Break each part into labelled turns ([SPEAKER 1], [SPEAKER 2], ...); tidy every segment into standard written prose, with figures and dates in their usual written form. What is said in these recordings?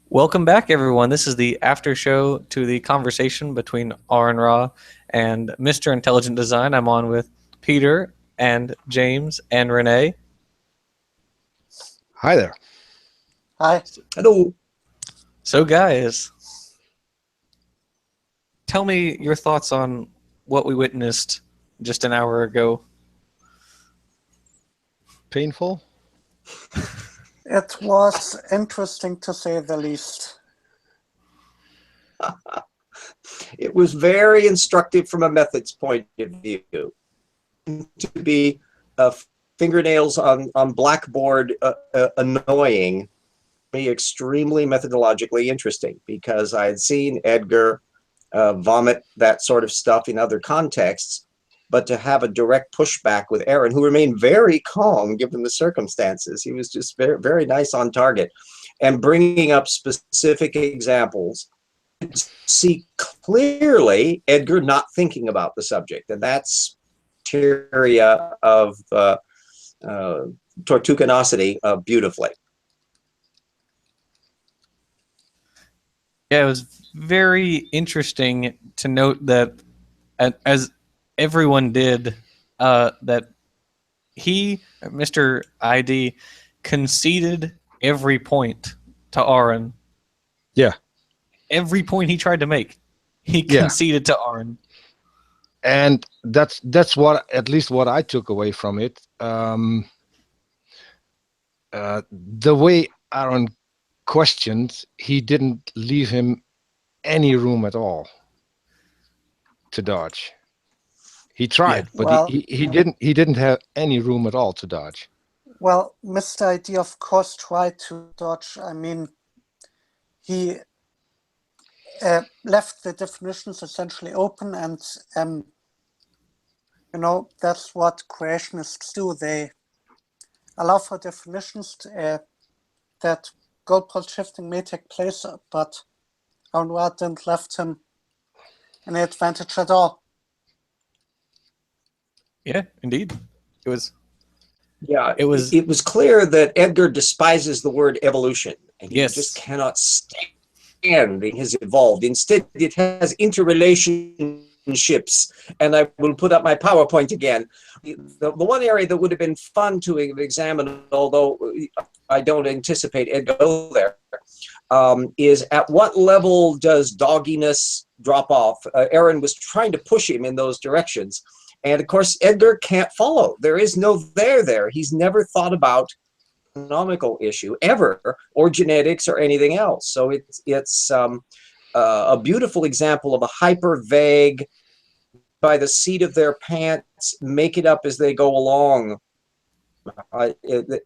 [SPEAKER 1] Welcome back, everyone. This is the after show to the conversation between Aron Ra and Mr. Intelligent Design. I'm on with Peter and James and Renee.
[SPEAKER 2] Hi there.
[SPEAKER 3] Hi.
[SPEAKER 4] Hello.
[SPEAKER 1] So, guys, tell me your thoughts on what we witnessed just an hour ago.
[SPEAKER 2] Painful?
[SPEAKER 3] It was interesting to say the least.
[SPEAKER 4] It was very instructive from a methods point of view. To be fingernails on blackboard annoying, be extremely methodologically interesting, because I had seen Edgar vomit that sort of stuff in other contexts, but to have a direct pushback with Aron, who remained very calm given the circumstances. He was just very, very nice on target, and bringing up specific examples. See clearly Edgar not thinking about the subject, and that's criteria of Tortucanosity beautifully.
[SPEAKER 1] Yeah, it was very interesting to note that, as everyone did, that he, Mr. ID, conceded every point to Aron.
[SPEAKER 2] Yeah.
[SPEAKER 1] Every point he tried to make, he conceded to Aron.
[SPEAKER 2] And that's what, at least what I took away from it. The way Aron questioned, he didn't leave him any room at all to dodge. He tried, but he didn't have any room at all to dodge.
[SPEAKER 3] Well, Mr. ID, of course, tried to dodge. I mean, he left the definitions essentially open, and that's what creationists do. They allow for definitions that goalpost shifting may take place, but Aron Ra didn't left him any advantage at all.
[SPEAKER 1] Yeah, indeed. It was
[SPEAKER 4] it was clear that Edgar despises the word evolution, and he just cannot stand it has evolved. Instead, it has interrelationships, and I will put up my PowerPoint again. The one area that would have been fun to examine, although I don't anticipate Edgar go there, is at what level does dogginess drop off? Aron was trying to push him in those directions. And of course, Edgar can't follow. There is no there. He's never thought about economical issue ever, or genetics or anything else. So it's a beautiful example of a hyper vague, by the seat of their pants, make it up as they go along.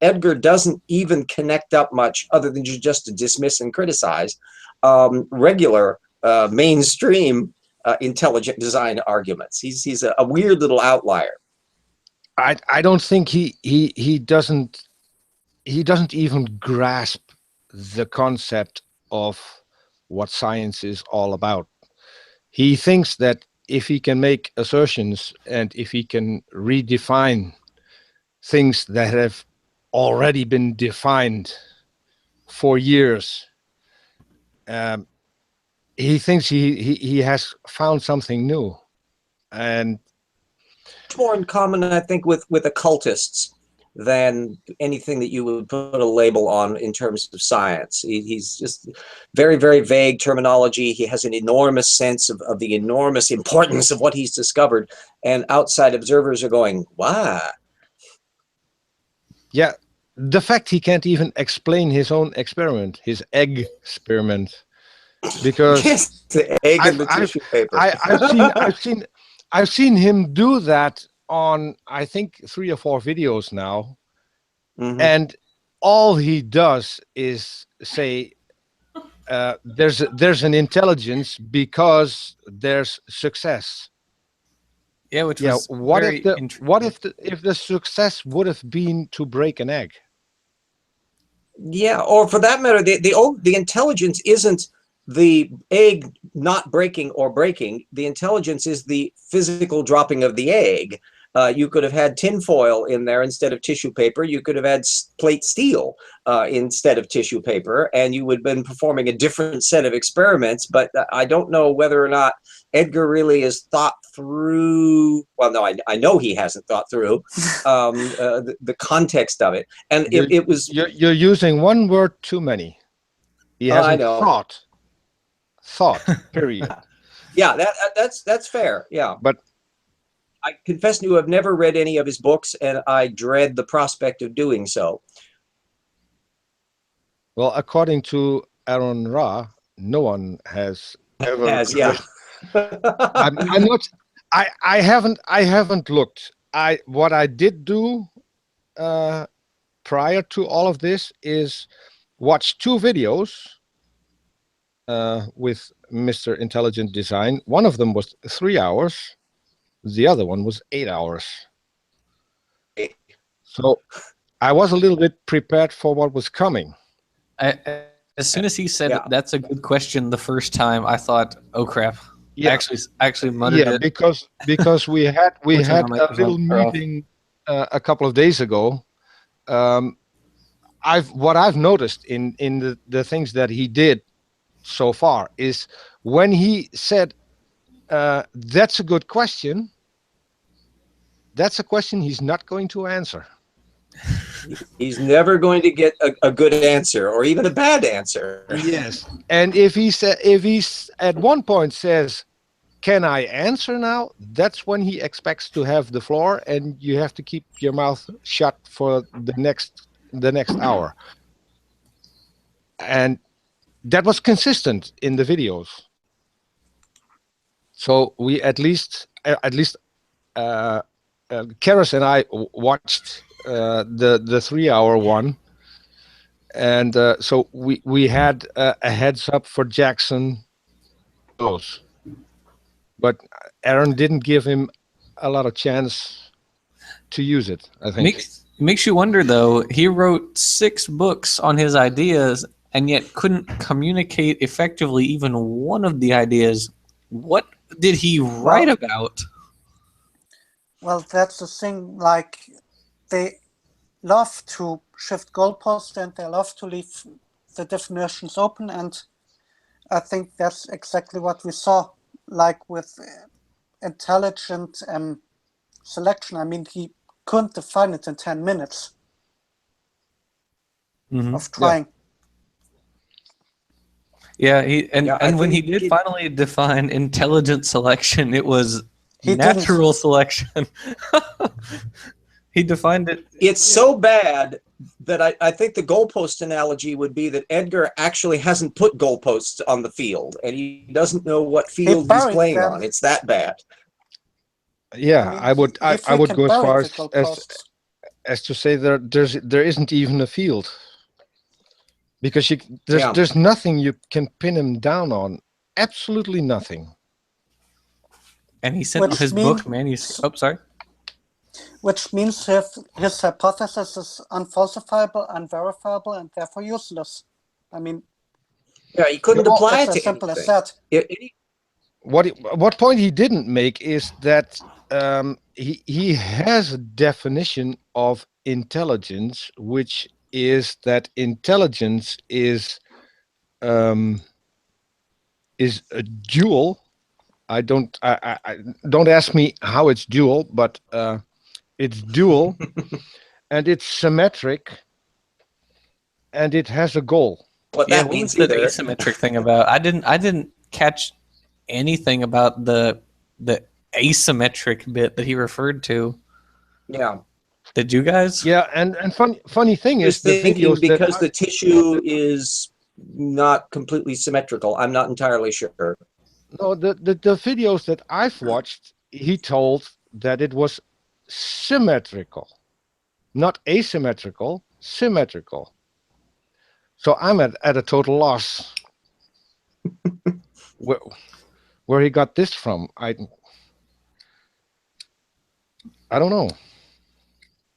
[SPEAKER 4] Edgar doesn't even connect up much other than just to dismiss and criticize regular mainstream intelligent design arguments. He's a weird little outlier.
[SPEAKER 2] I don't think he doesn't even grasp the concept of what science is all about. He thinks that if he can make assertions and if he can redefine things that have already been defined for years, he thinks he has found something new. And
[SPEAKER 4] much more in common, I think, with occultists than anything that you would put a label on in terms of science. He's just very, very vague terminology. He has an enormous sense of the enormous importance of what he's discovered, and outside observers are going, "Wow."
[SPEAKER 2] Yeah, the fact he can't even explain his own experiment, his egg experiment, because
[SPEAKER 4] yes, the egg and the tissue paper.
[SPEAKER 2] I've seen him do that on, I think, 3 or 4 videos now. And all he does is say there's an intelligence because there's success.
[SPEAKER 1] Yeah, which was
[SPEAKER 2] what if the success would have been to break an egg?
[SPEAKER 4] Yeah, or for that matter, the intelligence isn't the egg not breaking or breaking. The intelligence is the physical dropping of the egg. You could have had tinfoil in there instead of tissue paper. You could have had plate steel instead of tissue paper, and you would have been performing a different set of experiments. But I don't know whether or not Edgar really has thought through, well, no, I know he hasn't thought through the context of it. And it was...
[SPEAKER 2] You're using one word too many. He hasn't thought, period.
[SPEAKER 4] Yeah, that's fair. Yeah,
[SPEAKER 2] but
[SPEAKER 4] I confess to you, I've never read any of his books, and I dread the prospect of doing so.
[SPEAKER 2] Well, according to Aron Ra, no one has ever.
[SPEAKER 4] Yeah.
[SPEAKER 2] I'm not. I haven't looked. What I did do prior to all of this is watch 2 videos with Mr. Intelligent Design. One of them was 3 hours. The other one was 8 hours. So I was a little bit prepared for what was coming.
[SPEAKER 1] As soon as he said that's a good question the first time, I thought, oh crap.
[SPEAKER 2] Yeah.
[SPEAKER 1] Actually muttered it.
[SPEAKER 2] because we had a little meeting a couple of days ago. What I've noticed in the things that he did so far is when he said that's a good question, that's a question he's not going to answer.
[SPEAKER 4] He's never going to get a good answer or even a bad answer.
[SPEAKER 2] Yes. And if he's at one point says, can I answer now? That's when he expects to have the floor, and you have to keep your mouth shut for the next hour. And that was consistent in the videos. So we at least Karis and I watched the 3-hour one, and so we had a heads up for Jackson those, but Aron didn't give him a lot of chance to use it. I think
[SPEAKER 1] makes you wonder though. He wrote 6 books on his ideas and yet couldn't communicate effectively even one of the ideas. What did he write about?
[SPEAKER 3] Well, that's the thing. Like, they love to shift goalposts and they love to leave the definitions open, and I think that's exactly what we saw, like with intelligent selection. I mean, he couldn't define it in 10 minutes of trying.
[SPEAKER 1] Yeah, and when he did finally define intelligent selection, it was natural selection. He defined it.
[SPEAKER 4] It's so bad that I think the goalpost analogy would be that Edgar actually hasn't put goalposts on the field, and he doesn't know what field he's playing on. It's that bad.
[SPEAKER 2] Yeah, I would go as far as to say there isn't even a field, because there's nothing you can pin him down on. Absolutely nothing.
[SPEAKER 1] And he sent his book manuscript. Oh, sorry.
[SPEAKER 3] Which means his hypothesis is unfalsifiable, unverifiable, and therefore useless. I mean,
[SPEAKER 4] yeah, he couldn't apply it to
[SPEAKER 3] as simple
[SPEAKER 4] anything.
[SPEAKER 3] as that.
[SPEAKER 2] What point he didn't make is that he has a definition of intelligence, which is that intelligence is a dual. Don't ask me how it's dual, but it's dual, and it's symmetric, and it has a goal.
[SPEAKER 4] What that means
[SPEAKER 1] the asymmetric thing about I didn't catch anything about the asymmetric bit that he referred to.
[SPEAKER 4] Yeah.
[SPEAKER 1] Did you guys?
[SPEAKER 2] Yeah, and funny thing is
[SPEAKER 4] the videos because the tissue is not completely symmetrical. I'm not entirely sure.
[SPEAKER 2] No, the videos that I've watched, he told that it was symmetrical, not asymmetrical, symmetrical. So I'm at a total loss. Where he got this from, I don't know.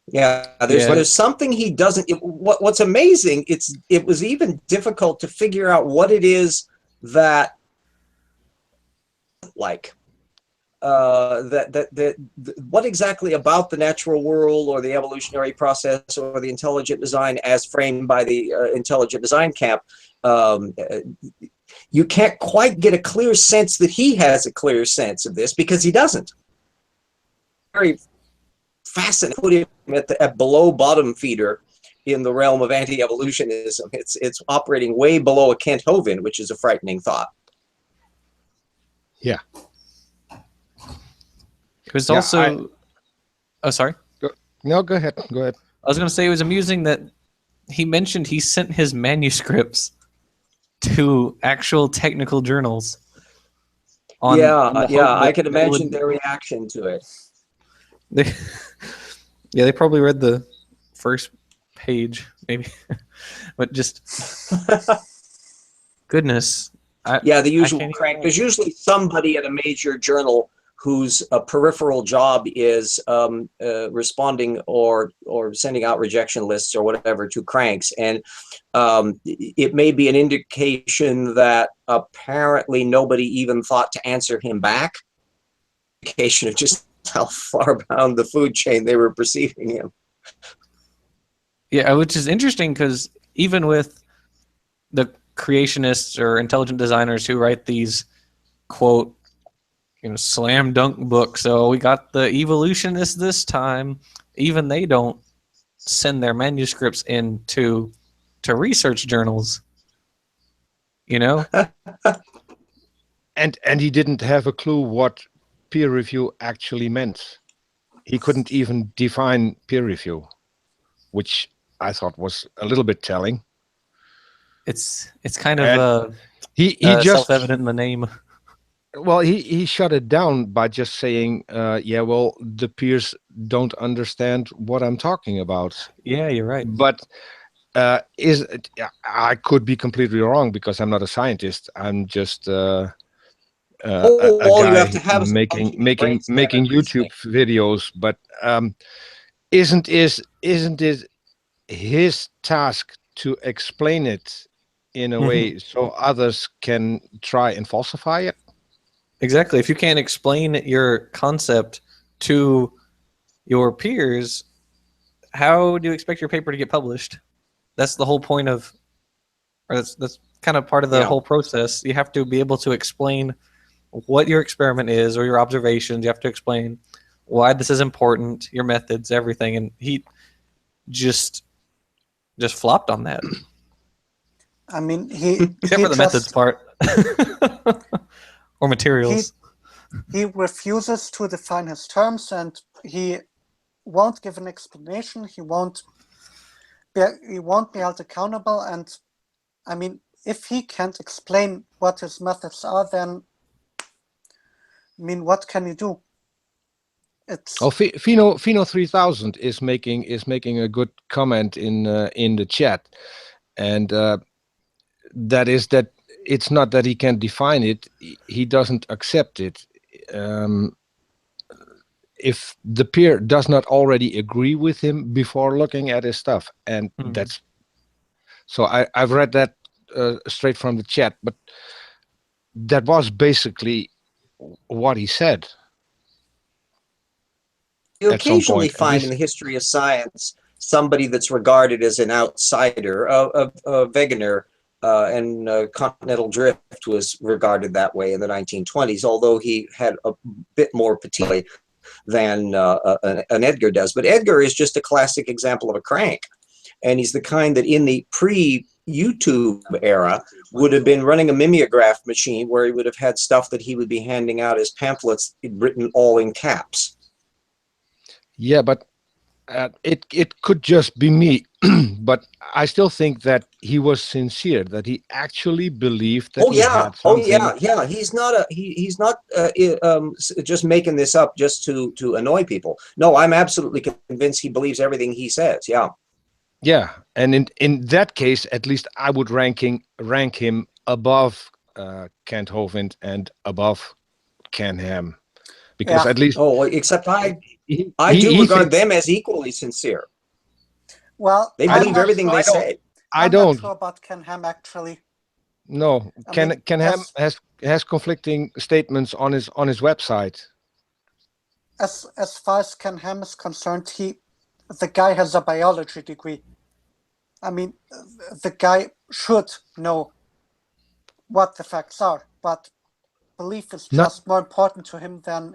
[SPEAKER 4] Yeah, there's something he doesn't. What's amazing? It was even difficult to figure out what it is that what exactly about the natural world or the evolutionary process or the intelligent design as framed by the intelligent design camp, you can't quite get a clear sense that he has a clear sense of this, because he doesn't. Very fascinating. Put him at below bottom feeder in the realm of anti-evolutionism. It's operating way below a Kent Hovind, which is a frightening thought.
[SPEAKER 2] Yeah.
[SPEAKER 1] It was also. Oh, sorry.
[SPEAKER 2] No, go ahead. Go ahead.
[SPEAKER 1] I was going to say it was amusing that he mentioned he sent his manuscripts to actual technical journals.
[SPEAKER 4] I can imagine their reaction to it.
[SPEAKER 1] They probably read the first page, maybe, but just goodness.
[SPEAKER 4] The usual crank. There's usually somebody at a major journal whose peripheral job is responding or sending out rejection lists or whatever to cranks. And it may be an indication that apparently nobody even thought to answer him back. Indication of just how far down the food chain they were perceiving him.
[SPEAKER 1] Yeah, which is interesting because even with the creationists or intelligent designers who write these, quote, slam dunk books, so we got the evolutionists this time, even they don't send their manuscripts into research journals.
[SPEAKER 2] And he didn't have a clue what peer review actually meant. He couldn't even define peer review, which I thought was a little bit telling.
[SPEAKER 1] It's kind of
[SPEAKER 2] he just
[SPEAKER 1] self-evident in the name.
[SPEAKER 2] Well, he shut it down by just saying, well, the peers don't understand what I'm talking about.
[SPEAKER 1] Yeah, you're right.
[SPEAKER 2] But I could be completely wrong because I'm not a scientist. I'm just a guy
[SPEAKER 4] you have to have
[SPEAKER 2] making YouTube videos. But isn't it his task to explain it in a way so others can try and falsify it?
[SPEAKER 1] Exactly. If you can't explain your concept to your peers, how do you expect your paper to get published? That's the whole point of, or that's kind of part of the whole process. You have to be able to explain what your experiment is or your observations. You have to explain why this is important, your methods, everything. And he just flopped on that.
[SPEAKER 3] I mean,
[SPEAKER 1] except for the methods part. Or materials.
[SPEAKER 3] He refuses to define his terms, and he won't give an explanation. He won't be held accountable. And I mean, if he can't explain what his methods are, then what can you do? It's
[SPEAKER 2] Fino 3000 is making a good comment in the chat, and that is that. It's not that he can't define it, he doesn't accept it. If the peer does not already agree with him before looking at his stuff, and that's... So I've read that straight from the chat, but that was basically what he said.
[SPEAKER 4] You occasionally find in the history of science somebody that's regarded as an outsider. Wegener and continental drift was regarded that way in the 1920s, although he had a bit more petite than an Edgar does. But Edgar is just a classic example of a crank. And he's the kind that in the pre-YouTube era would have been running a mimeograph machine where he would have had stuff that he would be handing out as pamphlets written all in caps.
[SPEAKER 2] Yeah, but it could just be me, but I still think that he was sincere, that he actually believed that had something.
[SPEAKER 4] He's not just making this up just to annoy people. No, I'm absolutely convinced he believes everything he says.
[SPEAKER 2] Yeah, and in that case, at least I would rank him above Kent Hovind and above Ken Ham, because at least
[SPEAKER 4] except I do regard them as equally sincere.
[SPEAKER 3] Well,
[SPEAKER 4] they believe everything they say.
[SPEAKER 3] I'm not sure about Ken Ham actually.
[SPEAKER 2] No, Ken Ham has conflicting statements on his website.
[SPEAKER 3] as far as Ken Ham is concerned, the guy has a biology degree. I mean, the guy should know what the facts are, but belief is just more important to him than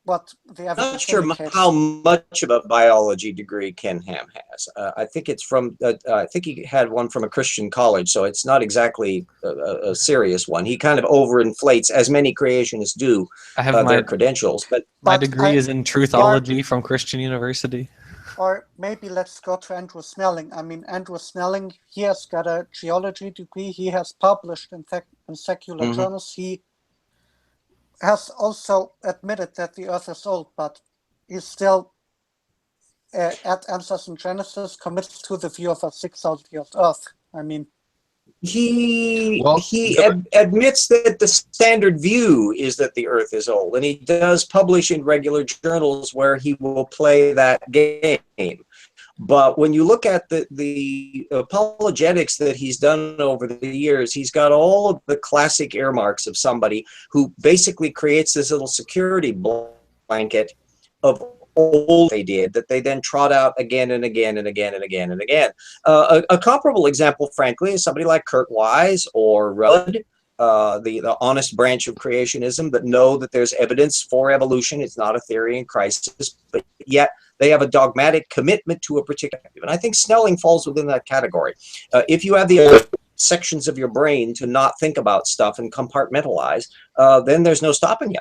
[SPEAKER 3] what the evidence
[SPEAKER 4] Not sure
[SPEAKER 3] indicates.
[SPEAKER 4] how much of a biology degree Ken Ham has. I think it's from. I think he had one from a Christian college, so it's not exactly a serious one. He kind of overinflates, as many creationists do,
[SPEAKER 1] I have
[SPEAKER 4] their credentials. But
[SPEAKER 1] my degree is in truthology from Christian University.
[SPEAKER 3] Or maybe let's go to Andrew Snelling. I mean, Andrew Snelling, he has got a geology degree. He has published in secular journals. He has also admitted that the Earth is old, but he still, at Answers in Genesis, commits to the view of a 6,000-year-old Earth. I mean,
[SPEAKER 4] he admits that the standard view is that the Earth is old, and he does publish in regular journals where he will play that game. But when you look at the apologetics that he's done over the years, he's got all of the classic earmarks of somebody who basically creates this little security blanket of old they did that they then trot out again and again and again and again and again. A comparable example, frankly, is somebody like Kurt Wise or Rudd, the honest branch of creationism that know that there's evidence for evolution. It's not a theory in crisis, but yet they have a dogmatic commitment to a particular. And I think Snelling falls within that category. If you have the sections of your brain to not think about stuff and compartmentalize, then there's no stopping you.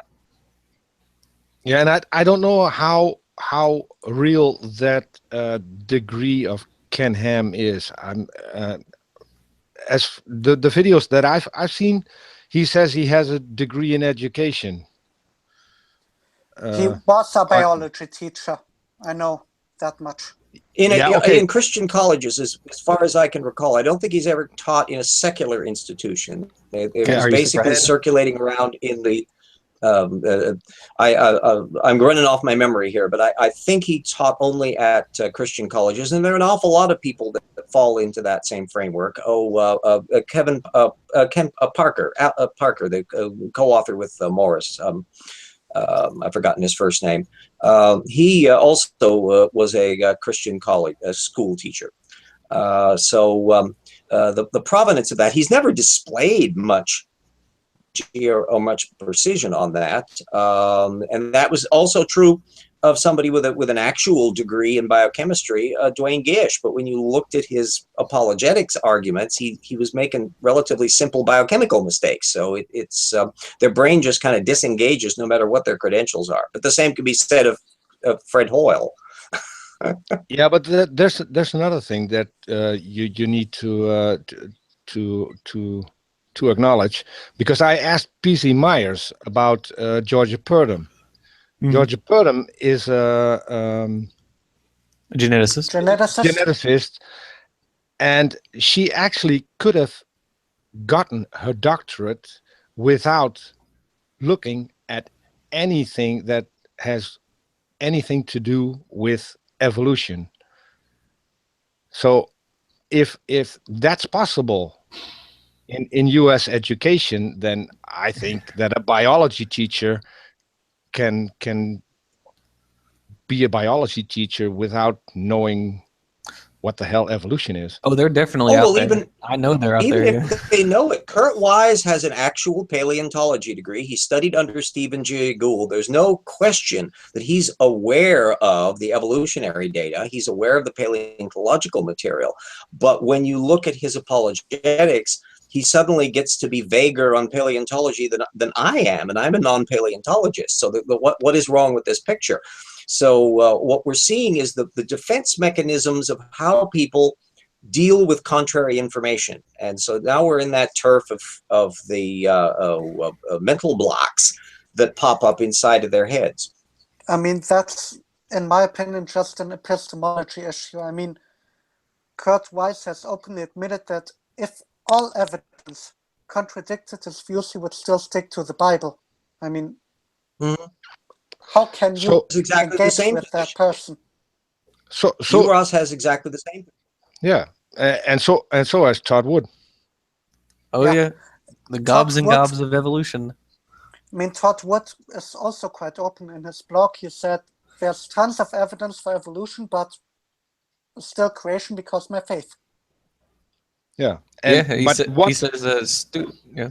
[SPEAKER 2] Yeah, and I don't know how real that degree of Ken Ham is. As the videos that I've seen, he says he has a degree in education.
[SPEAKER 3] He was a biology teacher. I know that much.
[SPEAKER 4] In Christian colleges, as far as I can recall, I don't think he's ever taught in a secular institution. It was basically circulating around in the. I'm running off my memory here, but I think he taught only at Christian colleges, and there are an awful lot of people that fall into that same framework. Ken Parker, the co-author with Morris. I've forgotten his first name. He also was a Christian college school teacher. The provenance of that, he's never displayed much or much precision on that, and that was also true of somebody with an actual degree in biochemistry, Duane Gish. But when you looked at his apologetics arguments, he was making relatively simple biochemical mistakes. So it's their brain just kind of disengages no matter what their credentials are. But the same could be said of Fred Hoyle.
[SPEAKER 2] Yeah, but there's another thing that you need to acknowledge, because I asked P.C. Myers about Georgia Purdom. Georgia Purdom is a geneticist, and she actually could have gotten her doctorate without looking at anything that has anything to do with evolution. So if that's possible in U.S. education, then I think that a biology teacher can be a biology teacher without knowing what the hell evolution is.
[SPEAKER 1] Oh, they're definitely out there. I know they're out there.
[SPEAKER 4] Even if they know it. Kurt Wise has an actual paleontology degree. He studied under Stephen Jay Gould. There's no question that he's aware of the evolutionary data. He's aware of the paleontological material. But when you look at his apologetics, he suddenly gets to be vaguer on paleontology than I am, and I'm a non-paleontologist. So what is wrong with this picture? So what we're seeing is the defense mechanisms of how people deal with contrary information. And so now we're in that turf of the mental blocks that pop up inside of their heads.
[SPEAKER 3] I mean, that's, in my opinion, just an epistemology issue. I mean, Kurt Wise has openly admitted that if all evidence contradicted his views, he would still stick to the Bible. I mean, how can you engage with that person?
[SPEAKER 4] So Ross has exactly the same.
[SPEAKER 2] Yeah, and so has Todd Wood.
[SPEAKER 1] Oh yeah, the gobs and gobs of evolution.
[SPEAKER 3] I mean, Todd Wood is also quite open in his blog. He said there's tons of evidence for evolution, but still creation because my faith.
[SPEAKER 2] Yeah.
[SPEAKER 1] He says, yeah.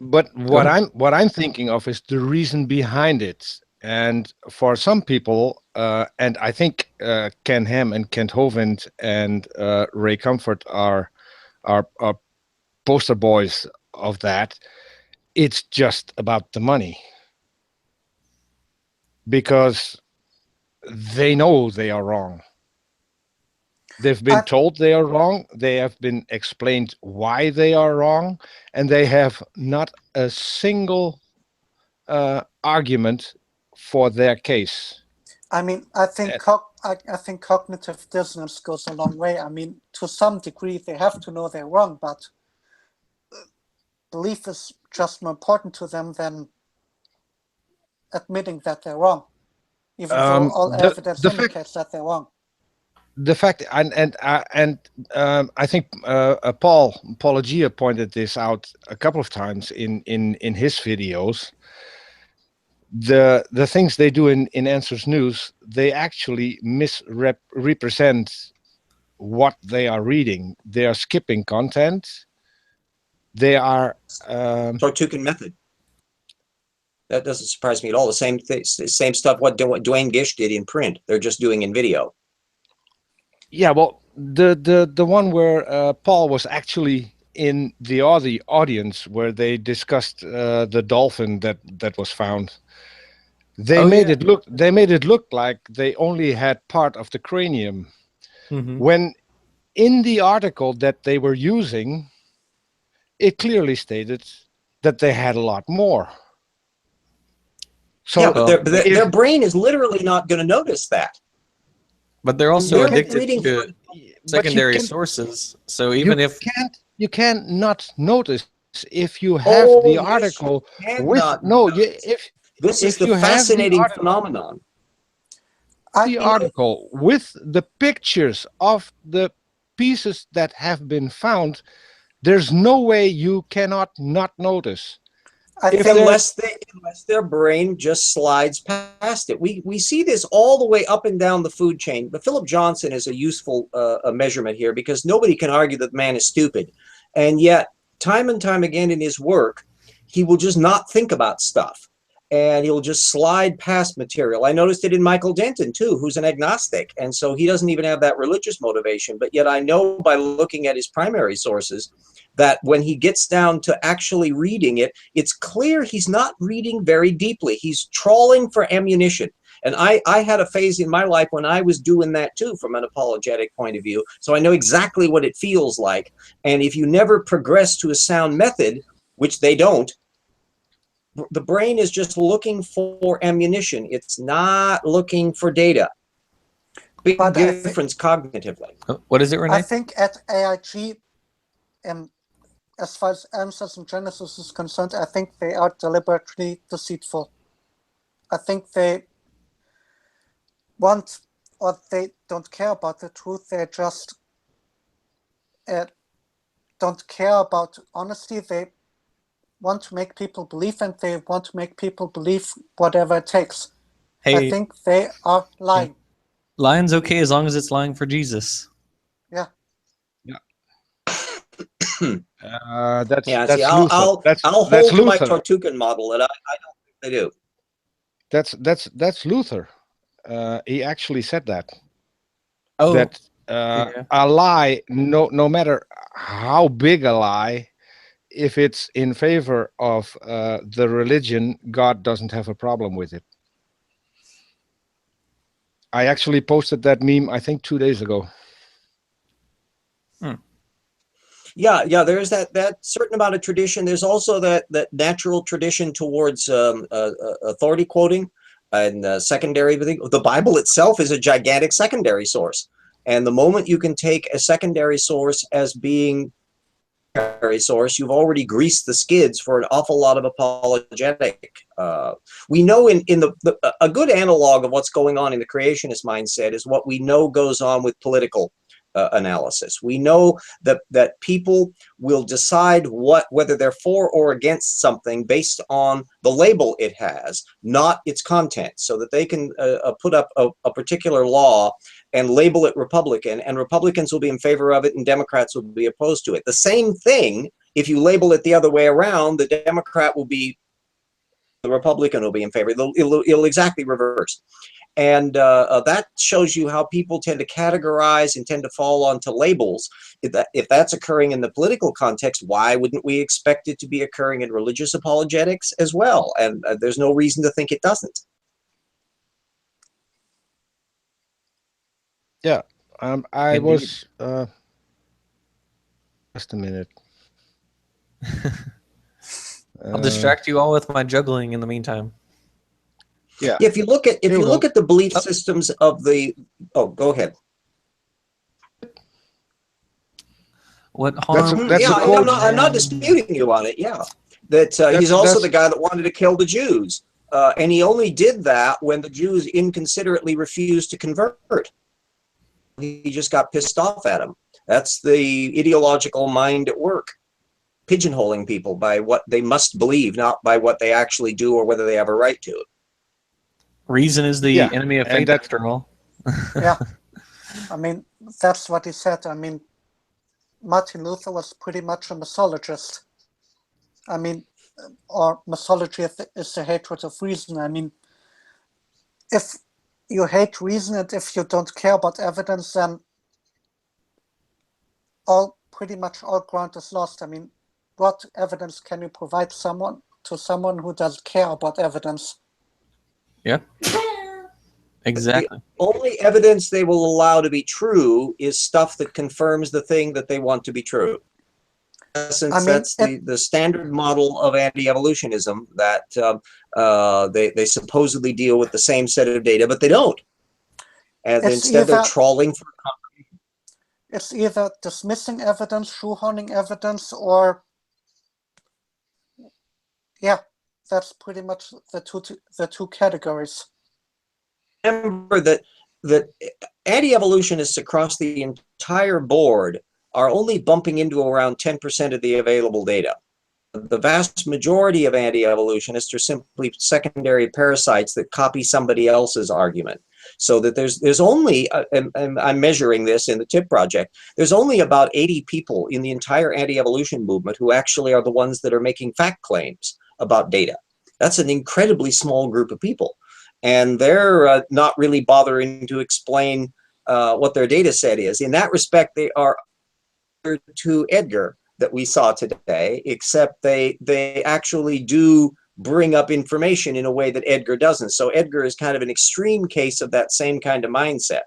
[SPEAKER 2] But what I'm thinking of is the reason behind it. And for some people, and I think Ken Ham and Kent Hovind and Ray Comfort are poster boys of that. It's just about the money, because they know they are wrong. They've been told they are wrong. They have been explained why they are wrong, and they have not a single argument for their case.
[SPEAKER 3] I mean, I think cognitive dissonance goes a long way. I mean, to some degree, they have to know they're wrong, but belief is just more important to them than admitting that they're wrong, even though all evidence indicates that they're wrong.
[SPEAKER 2] The fact, and I think Paul Agia pointed this out a couple of times in his videos. The things they do in Answers News, they actually misrepresent what they are reading. They are skipping content. They are
[SPEAKER 4] Tortugan method. That doesn't surprise me at all. The same stuff what Dwayne Gish did in print. They're just doing in video.
[SPEAKER 2] Yeah, well, the one where Paul was actually in the audience where they discussed the dolphin that was found. They made it look like they only had part of the cranium, when in the article that they were using, it clearly stated that they had a lot more. So
[SPEAKER 4] yeah, but their brain is literally not going to notice that.
[SPEAKER 1] But they're also addicted to secondary sources. So even if
[SPEAKER 2] you can't not notice if you have the article
[SPEAKER 4] this is the fascinating phenomenon.
[SPEAKER 2] The article with the pictures of the pieces that have been found, there's no way you cannot not notice.
[SPEAKER 4] Unless their brain just slides past it. We see this all the way up and down the food chain. But Philip Johnson is a useful measurement here, because nobody can argue that man is stupid. And yet, time and time again in his work, he will just not think about stuff. And he'll just slide past material. I noticed it in Michael Denton, too, who's an agnostic. And so he doesn't even have that religious motivation. But yet I know by looking at his primary sources that when he gets down to actually reading it, it's clear he's not reading very deeply. He's trawling for ammunition. And I had a phase in my life when I was doing that, too, from an apologetic point of view. So I know exactly what it feels like. And if you never progress to a sound method, which they don't, the brain is just looking for ammunition. It's not looking for data. Big difference cognitively.
[SPEAKER 1] What is it, Renee?
[SPEAKER 3] I think at AIG, as far as Answers and Genesis is concerned, I think they are deliberately deceitful. I think they want, or they don't care about the truth. They just don't care about honesty. They want to make people believe, and they want to make people believe whatever it takes.
[SPEAKER 1] Hey,
[SPEAKER 3] I think they are lying.
[SPEAKER 1] Lying's okay as long as it's lying for Jesus.
[SPEAKER 3] Yeah.
[SPEAKER 2] Yeah.
[SPEAKER 4] I'll
[SPEAKER 2] That's
[SPEAKER 4] hold to
[SPEAKER 2] Luther.
[SPEAKER 4] my Tortugan model that I don't think they do.
[SPEAKER 2] That's Luther. He actually said that.
[SPEAKER 1] Oh,
[SPEAKER 2] that a lie, no matter how big a lie, if it's in favor of the religion, God doesn't have a problem with it. I actually posted that meme, I think, 2 days ago.
[SPEAKER 4] Yeah, there's that certain amount of tradition. There's also that natural tradition towards authority quoting and secondary. The Bible itself is a gigantic secondary source. And the moment you can take a secondary source as being source, you've already greased the skids for an awful lot of apologetic. We know in a good analog of what's going on in the creationist mindset is what we know goes on with political analysis. We know that people will decide whether they're for or against something based on the label it has, not its content, so that they can put up a particular law and label it Republican, and Republicans will be in favor of it and Democrats will be opposed to it. The same thing, if you label it the other way around, the Democrat will be, the Republican will be in favor. It'll exactly reverse. And that shows you how people tend to categorize and tend to fall onto labels. If that's occurring in the political context, why wouldn't we expect it to be occurring in religious apologetics as well? And there's no reason to think it doesn't.
[SPEAKER 2] Yeah, I
[SPEAKER 1] Indeed.
[SPEAKER 2] was just a minute.
[SPEAKER 1] I'll distract you all with my juggling in the meantime.
[SPEAKER 2] Yeah.
[SPEAKER 4] If you look at the belief systems of the, oh, go ahead.
[SPEAKER 1] What harm?
[SPEAKER 2] That's
[SPEAKER 4] yeah,
[SPEAKER 2] a quote.
[SPEAKER 4] I'm not disputing you on it. Yeah, that he's also the guy that wanted to kill the Jews, and he only did that when the Jews inconsiderately refused to convert. He just got pissed off at him. That's the ideological mind at work, pigeonholing people by what they must believe, not by what they actually do or whether they have a right to it.
[SPEAKER 1] Reason is the enemy of faith, after all.
[SPEAKER 3] Yeah, I mean, that's what he said. I mean, Martin Luther was pretty much a misologist. I mean, or misology is the hatred of reason. I mean, if you hate reason and if you don't care about evidence, then pretty much all ground is lost. I mean, what evidence can you provide to someone who doesn't care about evidence?
[SPEAKER 1] Yeah. Exactly.
[SPEAKER 4] The only evidence they will allow to be true is stuff that confirms the thing that they want to be true. Since that's the standard model of anti-evolutionism, that they supposedly deal with the same set of data, but they don't. And instead they're trawling for confirmation.
[SPEAKER 3] It's either dismissing evidence, shoehorning evidence, or yeah, that's pretty much the two categories.
[SPEAKER 4] Remember that anti-evolutionists across the entire board are only bumping into around 10% of the available data. The vast majority of anti-evolutionists are simply secondary parasites that copy somebody else's argument. So that there's only, and I'm measuring this in the TIP project, there's only about 80 people in the entire anti-evolution movement who actually are the ones that are making fact claims about data. That's an incredibly small group of people. And they're not really bothering to explain what their data set is. In that respect, they are to Edgar that we saw today, except they actually do bring up information in a way that Edgar doesn't. So Edgar is kind of an extreme case of that same kind of mindset.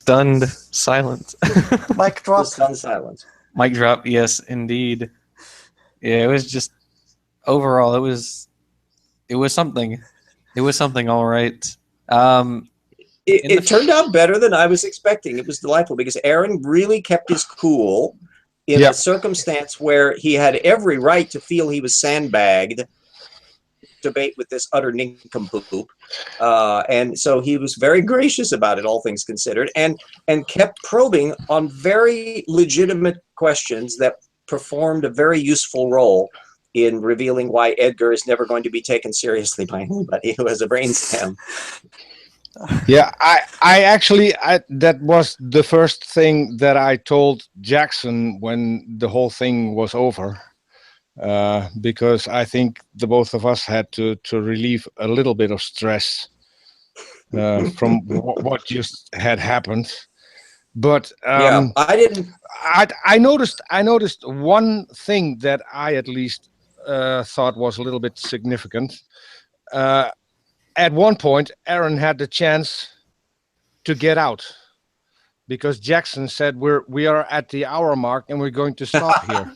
[SPEAKER 1] Stunned silence.
[SPEAKER 3] Mic drop.
[SPEAKER 4] Stunned silence.
[SPEAKER 1] Mic drop. Yes, indeed. Yeah, it was just overall. It was something. It was something. All right.
[SPEAKER 4] It turned out better than I was expecting. It was delightful because Aron really kept his cool in a circumstance where he had every right to feel he was sandbagged. Debate with this utter nincompoop, and so he was very gracious about it, all things considered, and kept probing on very legitimate questions that performed a very useful role in revealing why Edgar is never going to be taken seriously by anybody who has a brainstem.
[SPEAKER 2] Yeah, I actually that was the first thing that I told Jackson when the whole thing was over. Because I think the both of us had to relieve a little bit of stress from what just had happened. But
[SPEAKER 4] yeah, I didn't.
[SPEAKER 2] I noticed one thing that I at least thought was a little bit significant. At one point, Aron had the chance to get out because Jackson said we are at the hour mark and we're going to stop here.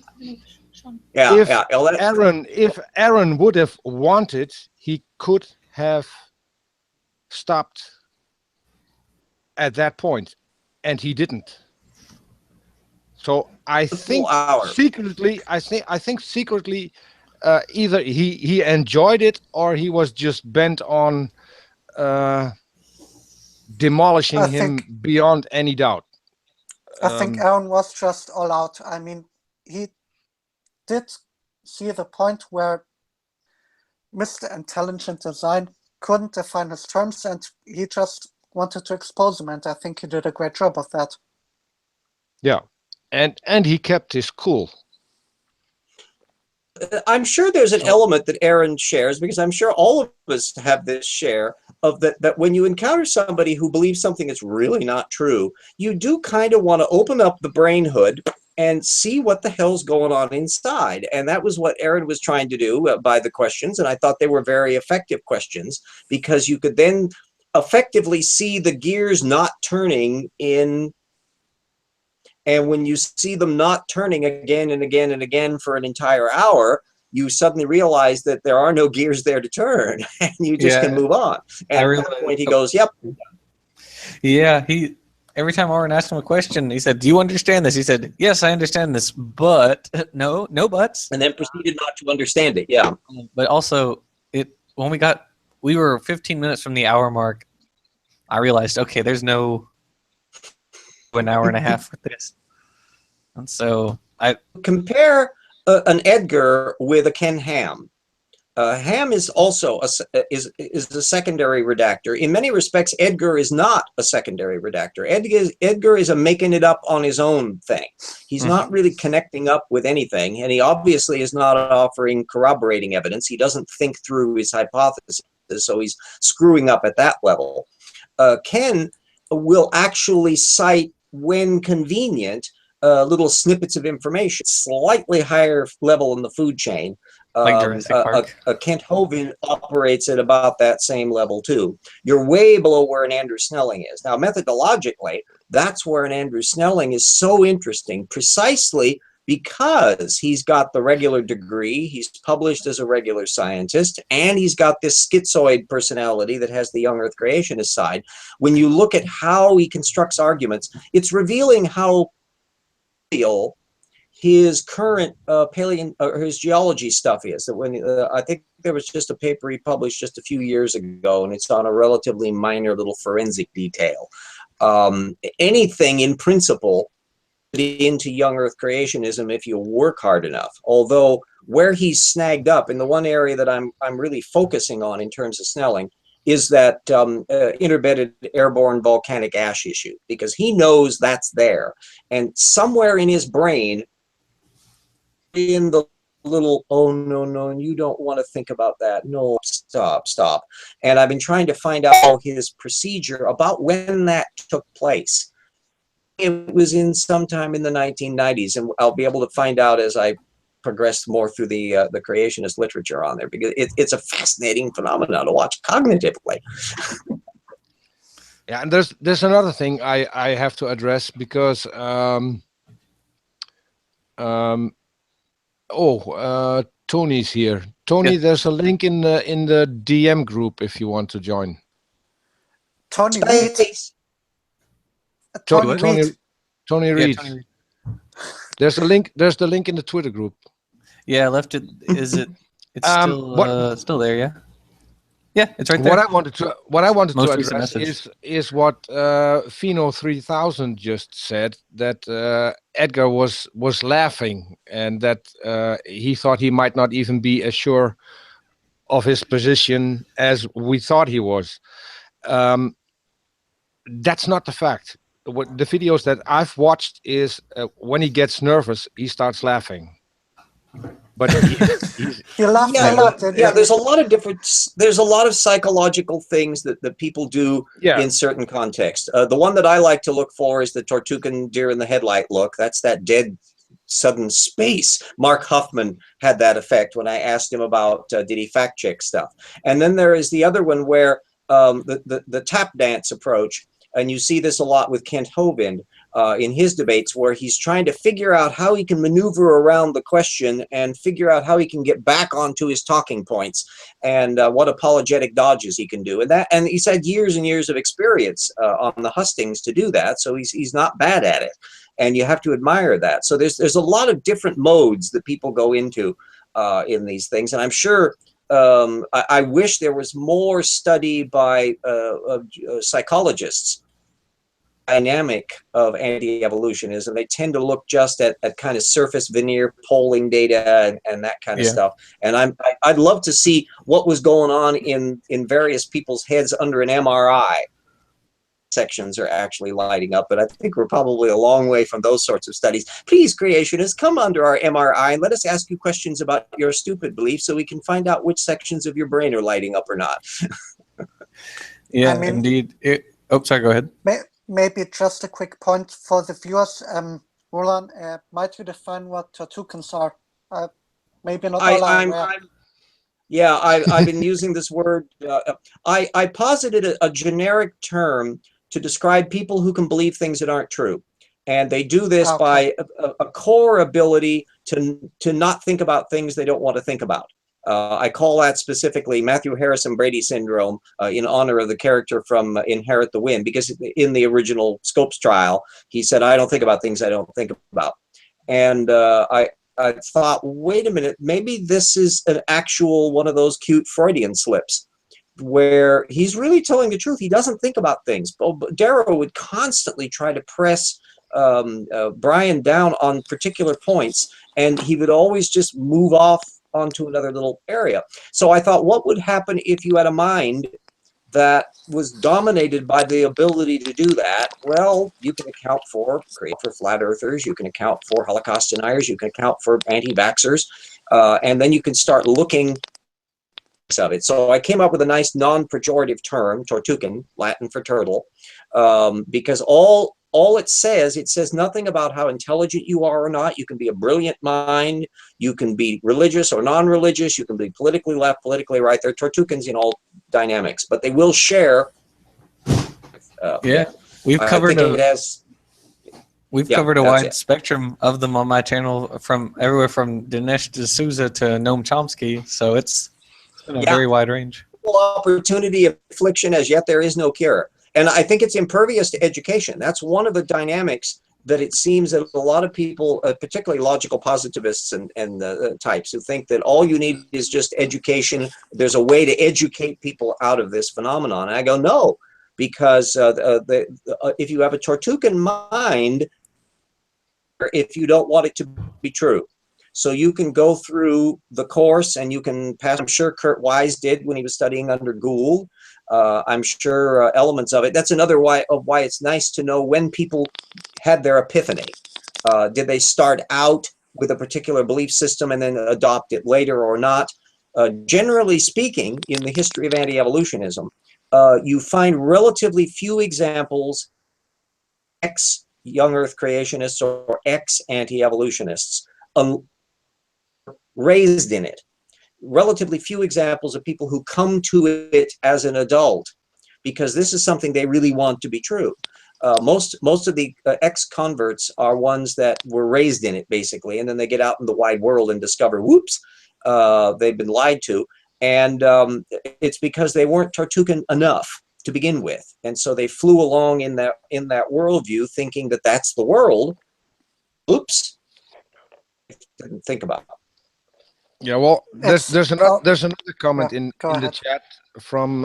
[SPEAKER 2] If Aron would have wanted, he could have stopped at that point, and he didn't. So I think secretly, either he enjoyed it or he was just bent on demolishing
[SPEAKER 3] I
[SPEAKER 2] him
[SPEAKER 3] think
[SPEAKER 2] beyond any doubt.
[SPEAKER 3] I think Aron was just all out. I mean, he did see the point where Mr. Intelligent Design couldn't define his terms, and he just wanted to expose him, and I think he did a great job of that.
[SPEAKER 2] Yeah, and he kept his cool.
[SPEAKER 4] I'm sure there's an element that Aron shares, because I'm sure all of us have this share of that when you encounter somebody who believes something is really not true, you do kind of want to open up the brain hood and see what the hell's going on inside. And that was what Aron was trying to do by the questions. And I thought they were very effective questions, because you could then effectively see the gears not turning in. And when you see them not turning again and again and again for an entire hour, you suddenly realize that there are no gears there to turn, and you just can move on. And at that point he goes, yep.
[SPEAKER 1] Yeah, every time Aron asked him a question, he said, "Do you understand this?" He said, "Yes, I understand this, but no buts."
[SPEAKER 4] And then proceeded not to understand it. Yeah.
[SPEAKER 1] But also, when we were 15 minutes from the hour mark, I realized, okay, there's no an hour and a half with this. And so I
[SPEAKER 4] compare an Edgar with a Ken Ham. Ham is also is a secondary redactor. In many respects, Edgar is not a secondary redactor. Edgar is a making it up on his own thing. He's not really connecting up with anything, and he obviously is not offering corroborating evidence. He doesn't think through his hypothesis, so he's screwing up at that level. Ken will actually cite, when convenient, little snippets of information, slightly higher level in the food chain.
[SPEAKER 1] Like Jurassic Park.
[SPEAKER 4] Kent Hovind operates at about that same level too. You're way below where an Andrew Snelling is. Now, methodologically, that's where an Andrew Snelling is so interesting, precisely because he's got the regular degree, he's published as a regular scientist, and he's got this schizoid personality that has the young Earth creationist side. When you look at how he constructs arguments, it's revealing how real his current his geology stuff is. That when I think there was just a paper he published just a few years ago, and it's on a relatively minor little forensic detail. Anything in principle into young Earth creationism if you work hard enough. Although where he's snagged up, in the one area that I'm really focusing on in terms of Snelling, is that interbedded airborne volcanic ash issue, because he knows that's there, and somewhere in his brain, in the little, oh no, you don't want to think about that, no, stop. And I've been trying to find out his procedure about when that took place. It was in sometime in the 1990s, and I'll be able to find out as I progress more through the creationist literature on there, because it's a fascinating phenomenon to watch cognitively.
[SPEAKER 2] Yeah, and there's another thing I have to address, because Tony's here. Tony, there's a link in the DM group if you want to join.
[SPEAKER 3] Tony Reed.
[SPEAKER 2] Tony Reed. There's a link. There's the link in the Twitter group.
[SPEAKER 1] Yeah, I left it. Is it? It's still there. Yeah. Yeah, it's right there.
[SPEAKER 2] What I wanted to address is what Pheno 3000 just said, that Edgar was laughing, and that he thought he might not even be as sure of his position as we thought he was. That's not the fact. What the videos that I've watched is when he gets nervous, he starts laughing. But
[SPEAKER 3] he laughed a lot.
[SPEAKER 4] Yeah, there's a lot of psychological things that people do in certain contexts. The one that I like to look for is the Tortugan deer in the headlight look. That's that dead sudden space. Mark Huffman had that effect when I asked him about did he fact check stuff. And then there is the other one where the tap dance approach. And you see this a lot with Kent Hovind in his debates, where he's trying to figure out how he can maneuver around the question and figure out how he can get back onto his talking points, and what apologetic dodges he can do. And he's had years and years of experience on the hustings to do that, so he's not bad at it. And you have to admire that. So there's a lot of different modes that people go into. in these things. And I'm sure I wish there was more study by psychologists dynamic of anti-evolutionism. They tend to look just at kind of surface veneer polling data and that kind of stuff. And I'd love to see what was going on in various people's heads under an MRI. Sections are actually lighting up, but I think we're probably a long way from those sorts of studies. Please, creationists, come under our MRI and let us ask you questions about your stupid beliefs so we can find out which sections of your brain are lighting up or not.
[SPEAKER 1] Yeah,
[SPEAKER 3] I mean,
[SPEAKER 1] indeed. Oh, sorry, go ahead.
[SPEAKER 3] Maybe just a quick point for the viewers. Roland, might you define what tortukens are? Maybe not all are aware.
[SPEAKER 4] Yeah, I've been using this word. I posited a generic term to describe people who can believe things that aren't true. And they do this by a core ability to not think about things they don't want to think about. I call that specifically Matthew Harrison Brady syndrome in honor of the character from Inherit the Wind, because in the original Scopes trial, he said, I don't think about things I don't think about. And I thought, wait a minute, maybe this is an actual one of those cute Freudian slips where he's really telling the truth. He doesn't think about things. Darrow would constantly try to press Brian down on particular points, and he would always just move off onto another little area. So I thought, what would happen if you had a mind that was dominated by the ability to do that? Well, you can account for flat earthers, you can account for Holocaust deniers, you can account for anti-vaxxers, and then you can start looking of it. So I came up with a nice non-pejorative term, tortuken, Latin for turtle, because all it says nothing about how intelligent you are or not. You can be a brilliant mind, you can be religious or non-religious, you can be politically left, politically right. They're tortukens in all dynamics, but they will share.
[SPEAKER 1] We've covered covered a wide
[SPEAKER 4] it.
[SPEAKER 1] spectrum of them on my channel, from everywhere from Dinesh D'Souza to Noam Chomsky. So it's been a very wide range.
[SPEAKER 4] Opportunity, affliction, as yet there is no cure. And I think it's impervious to education. That's one of the dynamics that it seems that a lot of people, particularly logical positivists and types, who think that all you need is just education. There's a way to educate people out of this phenomenon. And I go, no, because if you have a Tortukan mind, if you don't want it to be true. So you can go through the course and you can pass. I'm sure Kurt Wise did when he was studying under Gould. I'm sure elements of it. That's another why it's nice to know when people had their epiphany. Did they start out with a particular belief system and then adopt it later or not? Generally speaking, in the history of anti-evolutionism, you find relatively few examples ex-young Earth creationists or ex-anti-evolutionists raised in it. Relatively few examples of people who come to it as an adult because this is something they really want to be true. Most of the ex-converts are ones that were raised in it, basically, and then they get out in the wide world and discover, whoops, they've been lied to. And it's because they weren't Tortukan enough to begin with. And so they flew along in that worldview thinking that that's the world. Oops, didn't think about it.
[SPEAKER 2] Yeah, well, there's another comment in the chat from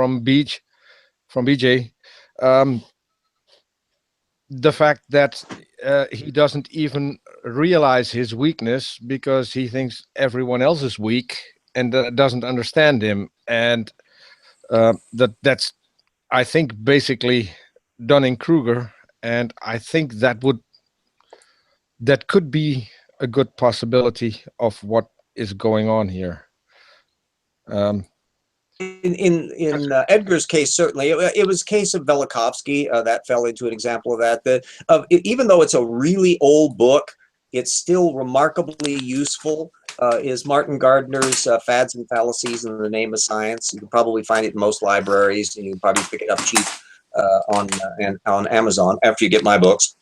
[SPEAKER 2] BJ. The fact that he doesn't even realize his weakness because he thinks everyone else is weak and doesn't understand him, and that's I think basically Dunning-Kruger, and I think that could be a good possibility of what is going on here.
[SPEAKER 4] In Edgar's case, certainly, it was a case of Velikovsky that fell into an example of that. Even though it's a really old book, it's still remarkably useful. Is Martin Gardner's Fads and Fallacies in the Name of Science. You can probably find it in most libraries, and you can probably pick it up cheap on Amazon after you get my books.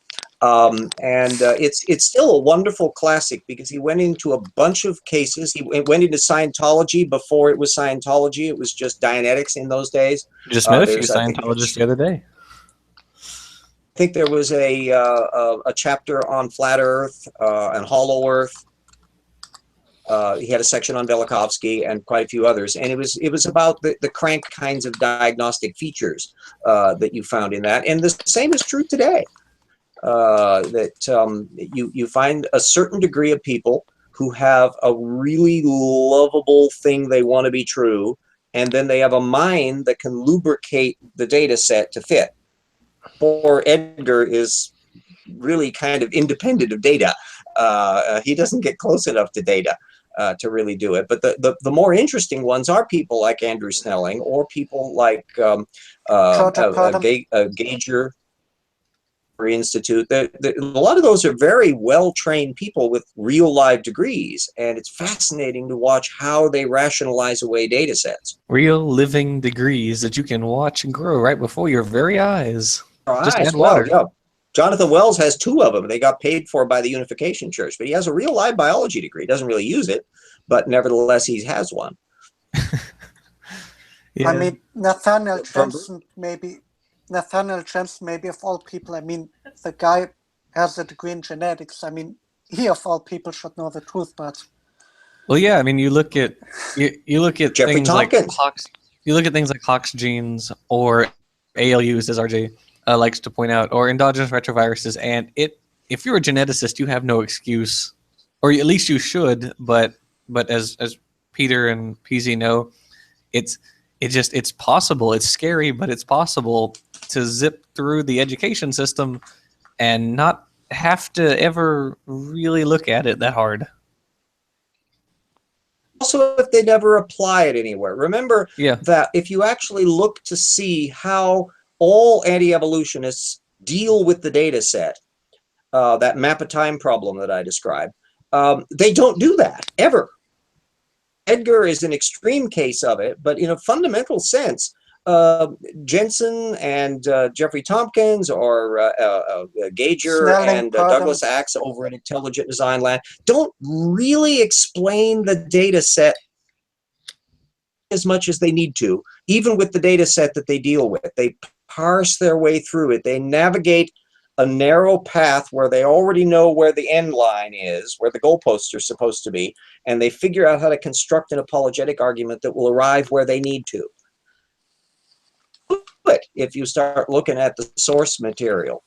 [SPEAKER 4] It's still a wonderful classic because he went into a bunch of cases. He went into Scientology before it was Scientology. It was just Dianetics in those days.
[SPEAKER 1] Just met a few Scientologists the other day.
[SPEAKER 4] I think there was a chapter on flat Earth and hollow Earth. He had a section on Velikovsky and quite a few others, and it was about the crank kinds of diagnostic features that you found in that. And the same is true today. You find a certain degree of people who have a really lovable thing they want to be true, and then they have a mind that can lubricate the data set to fit. Poor Edgar is really kind of independent of data. He doesn't get close enough to data to really do it. But the more interesting ones are people like Andrew Snelling or people like Gager Institute. A lot of those are very well-trained people with real live degrees, and it's fascinating to watch how they rationalize away data sets.
[SPEAKER 1] Real living degrees that you can watch and grow right before your very eyes. Just add
[SPEAKER 4] Well,
[SPEAKER 1] water.
[SPEAKER 4] yeah. Jonathan Wells has 2 of them. They got paid for by the Unification Church, but he has a real live biology degree. He doesn't really use it, but nevertheless, he has one.
[SPEAKER 1] Yeah.
[SPEAKER 3] I mean, Nathaniel Jensen, maybe of all people. I mean, the guy has a degree in genetics. I mean, he of all people should know the truth, but
[SPEAKER 1] Well, yeah. I mean, you look at
[SPEAKER 4] Jeffrey
[SPEAKER 1] things
[SPEAKER 4] Tompkins.
[SPEAKER 1] like Hox. You look at things like Hox genes or ALUs, as RJ likes to point out, or endogenous retroviruses, and if you're a geneticist, you have no excuse, or at least you should. But as Peter and PZ know, it's possible. It's scary, but it's possible to zip through the education system and not have to ever really look at it that hard.
[SPEAKER 4] Also, if they never apply it anywhere. Remember that if you actually look to see how all anti-evolutionists deal with the data set, that map of time problem that I described, they don't do that, ever. Edgar is an extreme case of it, but in a fundamental sense, Jensen and Jeffrey Tompkins or Gager
[SPEAKER 3] Snelling,
[SPEAKER 4] and Douglas Axe over at Intelligent Design Land don't really explain the data set as much as they need to, even with the data set that they deal with. They parse their way through it. They navigate a narrow path where they already know where the end line is, where the goalposts are supposed to be, and they figure out how to construct an apologetic argument that will arrive where they need to. But if you start looking at the source material,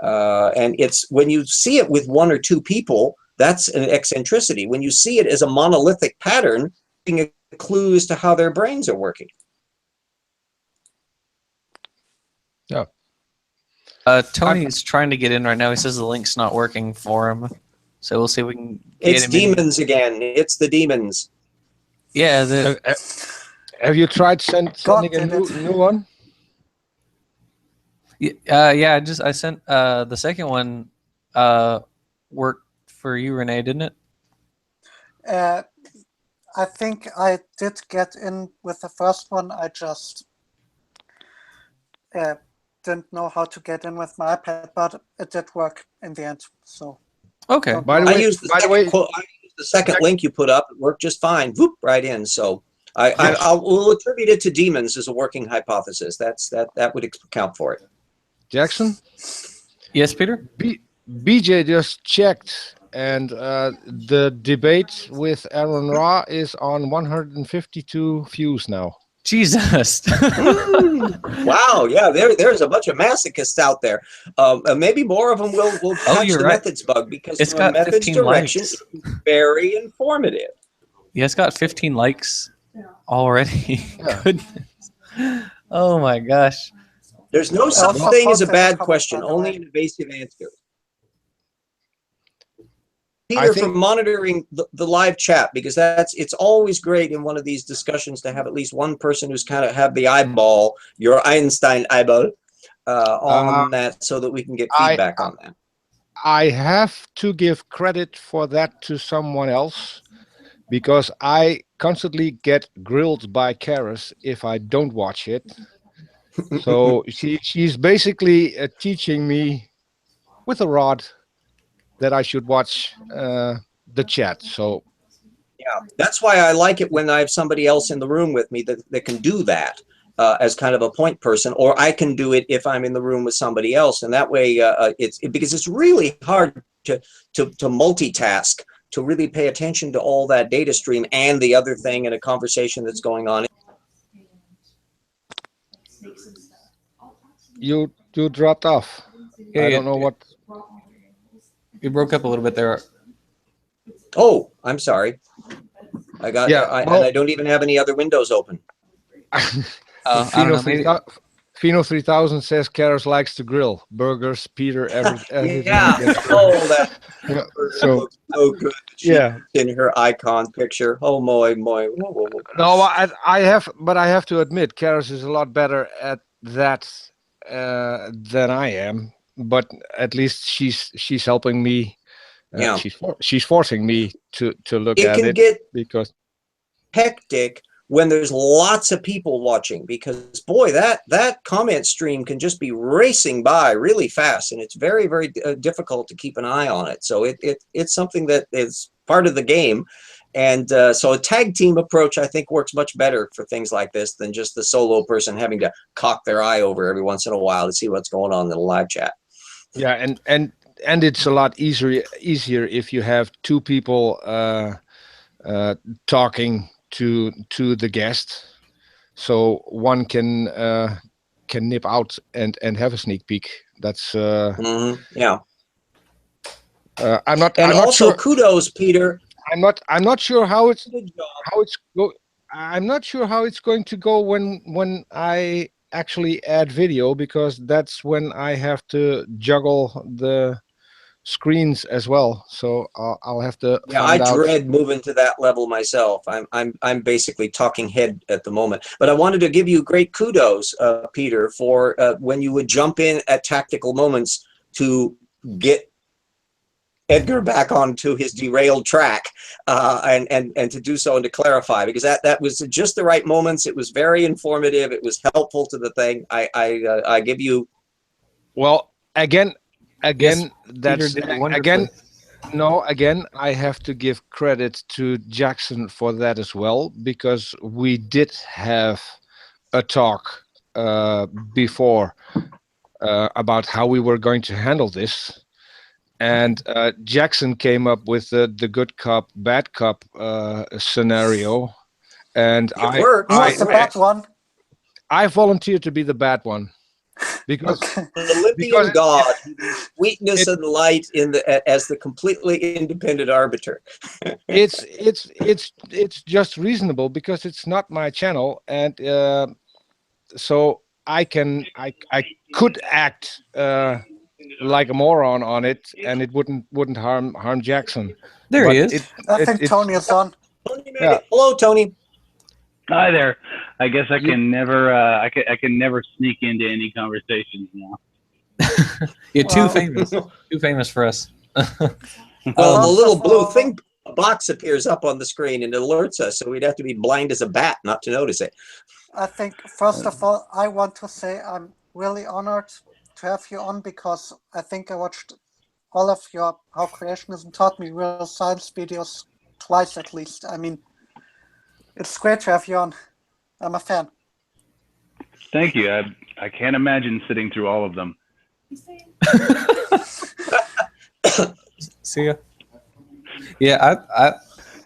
[SPEAKER 4] and it's when you see it with 1 or 2 people, that's an eccentricity. When you see it as a monolithic pattern, giving a clue as to how their brains are working.
[SPEAKER 2] Yeah.
[SPEAKER 1] Tony's trying to get in right now. He says the link's not working for him, so we'll see if we can get
[SPEAKER 4] It's
[SPEAKER 1] him
[SPEAKER 4] demons again. It's the demons.
[SPEAKER 1] Yeah.
[SPEAKER 2] Have you tried sending a new one?
[SPEAKER 1] Yeah. I sent the second one. Worked for you, Renee, didn't it?
[SPEAKER 3] I think I did get in with the first one. I just didn't know how to get in with my iPad, but it did work in the end. So
[SPEAKER 1] okay.
[SPEAKER 2] By the way,
[SPEAKER 4] I used the second link you put up. It worked just fine. Whoop, right in. So we'll attribute it to demons as a working hypothesis. That would account for it.
[SPEAKER 2] Jackson?
[SPEAKER 1] Yes, Peter?
[SPEAKER 2] BJ just checked, and the debate with Aron Ra is on 152 views now.
[SPEAKER 1] Jesus.
[SPEAKER 4] Wow, yeah, there's a bunch of masochists out there. Maybe more of them will catch the methods bug, because
[SPEAKER 1] it's
[SPEAKER 4] from a
[SPEAKER 1] got
[SPEAKER 4] methods
[SPEAKER 1] 15
[SPEAKER 4] direction,
[SPEAKER 1] likes.
[SPEAKER 4] it's very informative.
[SPEAKER 1] Yeah, it's got 15 likes already.
[SPEAKER 2] Yeah.
[SPEAKER 1] Goodness. Oh my gosh.
[SPEAKER 4] There's no such thing as a bad question, only an evasive answer. Peter, from monitoring the live chat, because it's always great in one of these discussions to have at least one person who's kind of have the eyeball, your Einstein eyeball, on that, so that we can get feedback on that.
[SPEAKER 2] I have to give credit for that to someone else, because I constantly get grilled by Karis if I don't watch it. So she's basically teaching me with a rod that I should watch the chat. So
[SPEAKER 4] yeah, that's why I like it when I have somebody else in the room with me that can do that as kind of a point person, or I can do it if I'm in the room with somebody else, and that way because it's really hard to multitask to really pay attention to all that data stream and the other thing in a conversation that's going on.
[SPEAKER 2] You dropped off.
[SPEAKER 1] Yeah,
[SPEAKER 2] I don't know what.
[SPEAKER 1] You broke up a little bit there.
[SPEAKER 4] Oh, I'm sorry. I got,
[SPEAKER 2] Yeah,
[SPEAKER 4] and
[SPEAKER 2] well-
[SPEAKER 4] I don't even have any other windows open.
[SPEAKER 1] I don't know. Maybe,
[SPEAKER 2] Pheno 3000 says Karis likes to grill burgers. Peter, everything.
[SPEAKER 4] Yeah. Oh, that
[SPEAKER 2] Yeah,
[SPEAKER 4] so, looks so good. She,
[SPEAKER 2] yeah.
[SPEAKER 4] in her icon picture. Oh, my. Whoa, whoa, whoa.
[SPEAKER 2] No, I have to admit, Karis is a lot better at that than I am. But at least she's helping me.
[SPEAKER 4] Yeah.
[SPEAKER 2] She's forcing me to look
[SPEAKER 4] It
[SPEAKER 2] at
[SPEAKER 4] can
[SPEAKER 2] it
[SPEAKER 4] get
[SPEAKER 2] because
[SPEAKER 4] hectic when there's lots of people watching, because boy, that comment stream can just be racing by really fast, and it's very, very difficult to keep an eye on it. So it's something that is part of the game. And so a tag team approach, I think, works much better for things like this than just the solo person having to cock their eye over every once in a while to see what's going on in the live chat.
[SPEAKER 2] Yeah, and it's a lot easier if you have two people talking to the guest, so one can nip out and have a sneak peek. That's
[SPEAKER 4] Yeah.
[SPEAKER 2] I'm not
[SPEAKER 4] Also,
[SPEAKER 2] sure.
[SPEAKER 4] kudos, Peter.
[SPEAKER 2] I'm not sure how it's
[SPEAKER 4] Good job.
[SPEAKER 2] I'm not sure how it's going to go when I actually add video, because that's when I have to juggle the screens as well. So I'll have to
[SPEAKER 4] Yeah,
[SPEAKER 2] find
[SPEAKER 4] I
[SPEAKER 2] out.
[SPEAKER 4] dread moving to that level myself. I'm basically talking head at the moment. But I wanted to give you great kudos, Peter, for when you would jump in at tactical moments to get Edgar back onto his derailed track, and to do so and to clarify, because that was just the right moments. It was very informative. It was helpful to the thing. I give you.
[SPEAKER 2] Well, again,
[SPEAKER 1] Yes,
[SPEAKER 2] that's
[SPEAKER 1] Peter did wonderfully.
[SPEAKER 2] again, I have to give credit to Jackson for that as well, because we did have a talk before about how we were going to handle this. And Jackson came up with the good cop, bad cop scenario, and
[SPEAKER 4] It worked.
[SPEAKER 3] Who was the bad one?
[SPEAKER 2] I volunteered to be the bad one, because
[SPEAKER 3] Okay.
[SPEAKER 4] The Olympian god, weakness and light as the completely independent arbiter.
[SPEAKER 2] it's just reasonable, because it's not my channel, and so I could act like a moron on it, and it wouldn't harm Jackson.
[SPEAKER 1] There
[SPEAKER 2] But
[SPEAKER 1] he is.
[SPEAKER 3] I think Tony is on.
[SPEAKER 4] Tony made
[SPEAKER 2] Yeah.
[SPEAKER 4] it. Hello, Tony.
[SPEAKER 5] Hi there. I guess I can never I can never sneak into any conversations now.
[SPEAKER 1] You're too
[SPEAKER 3] Well-
[SPEAKER 1] famous. Too famous for us.
[SPEAKER 4] Well, the little
[SPEAKER 3] First of
[SPEAKER 4] blue
[SPEAKER 3] all-
[SPEAKER 4] thing box appears up on the screen and it alerts us, so we'd have to be blind as a bat not to notice it.
[SPEAKER 3] I think, first of all, I want to say I'm really honored to have you on, because I think I watched all of your How Creationism Taught Me Real Science videos twice at least. I mean, it's great to have you on. I'm a fan.
[SPEAKER 5] Thank you. I can't imagine sitting through all of them.
[SPEAKER 1] See ya. Yeah,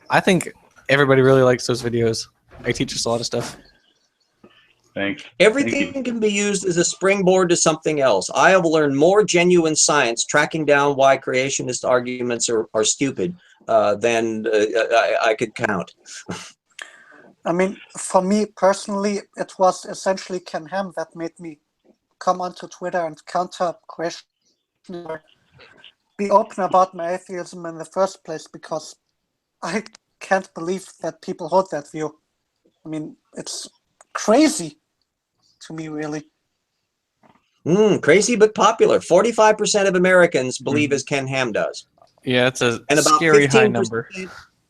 [SPEAKER 1] I think everybody really likes those videos. They teach us a lot of stuff.
[SPEAKER 5] Thanks.
[SPEAKER 4] Everything
[SPEAKER 5] Thank you.
[SPEAKER 4] can be used as a springboard to something else. I have learned more genuine science tracking down why creationist arguments are stupid than I could count.
[SPEAKER 3] I mean, for me personally, it was essentially Ken Ham that made me come onto Twitter and counter creation, or be open about my atheism in the first place, because I can't believe that people hold that view. I mean, it's crazy to me, really.
[SPEAKER 4] Crazy but popular. 45% of Americans believe as Ken Ham does.
[SPEAKER 1] Yeah, it's a
[SPEAKER 4] And about
[SPEAKER 1] scary high
[SPEAKER 4] 15%,
[SPEAKER 1] number.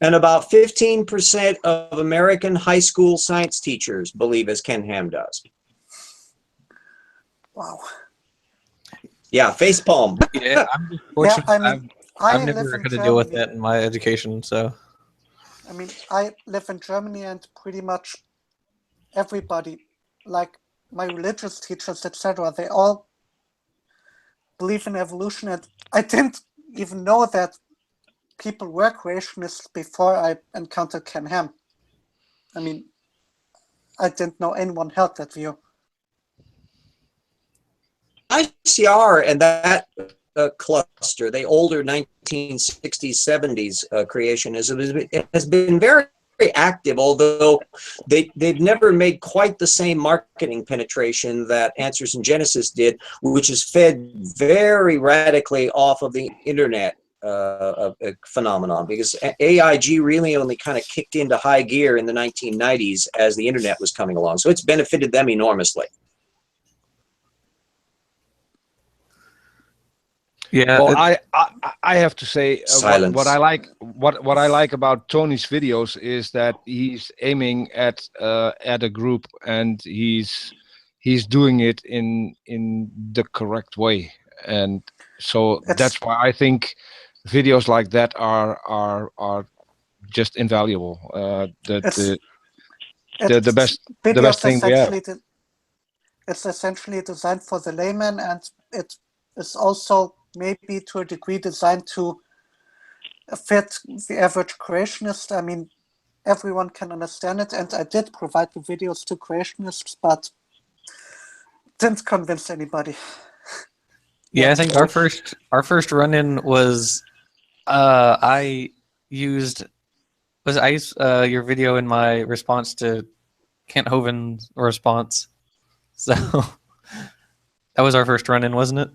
[SPEAKER 4] and about 15% of American high school science teachers believe as Ken Ham does.
[SPEAKER 3] Wow.
[SPEAKER 4] Yeah, facepalm.
[SPEAKER 1] Yeah, I'm just fortunate.
[SPEAKER 3] I mean,
[SPEAKER 1] I've
[SPEAKER 3] I
[SPEAKER 1] never
[SPEAKER 3] live in
[SPEAKER 1] had to deal with
[SPEAKER 3] Germany.
[SPEAKER 1] that in my education, so
[SPEAKER 3] I mean, I live in Germany, and pretty much everybody, like my religious teachers, etc., they all believe in evolution. And I didn't even know that people were creationists before I encountered Ken Ham. I mean, I didn't know anyone held that view.
[SPEAKER 4] ICR and that cluster, the older 1960s, 70s creationism has been very, very active, although they've never made quite the same marketing penetration that Answers in Genesis did, which is fed very radically off of the internet phenomenon, because AIG really only kind of kicked into high gear in the 1990s as the internet was coming along. So it's benefited them enormously.
[SPEAKER 1] Yeah.
[SPEAKER 2] Well, I have to say what I like about Tony's videos is that he's aiming at a group, and he's doing it in the correct way, and so that's why I think videos like that are just invaluable. The best thing we have.
[SPEAKER 3] It's essentially designed for the layman, and it is also maybe to a degree designed to fit the average creationist. I mean, everyone can understand it, and I did provide the videos to creationists, but didn't convince anybody.
[SPEAKER 1] Yeah, I think our first run-in was I used your video in my response to Kent Hovind's response. So that was our first run-in, wasn't it?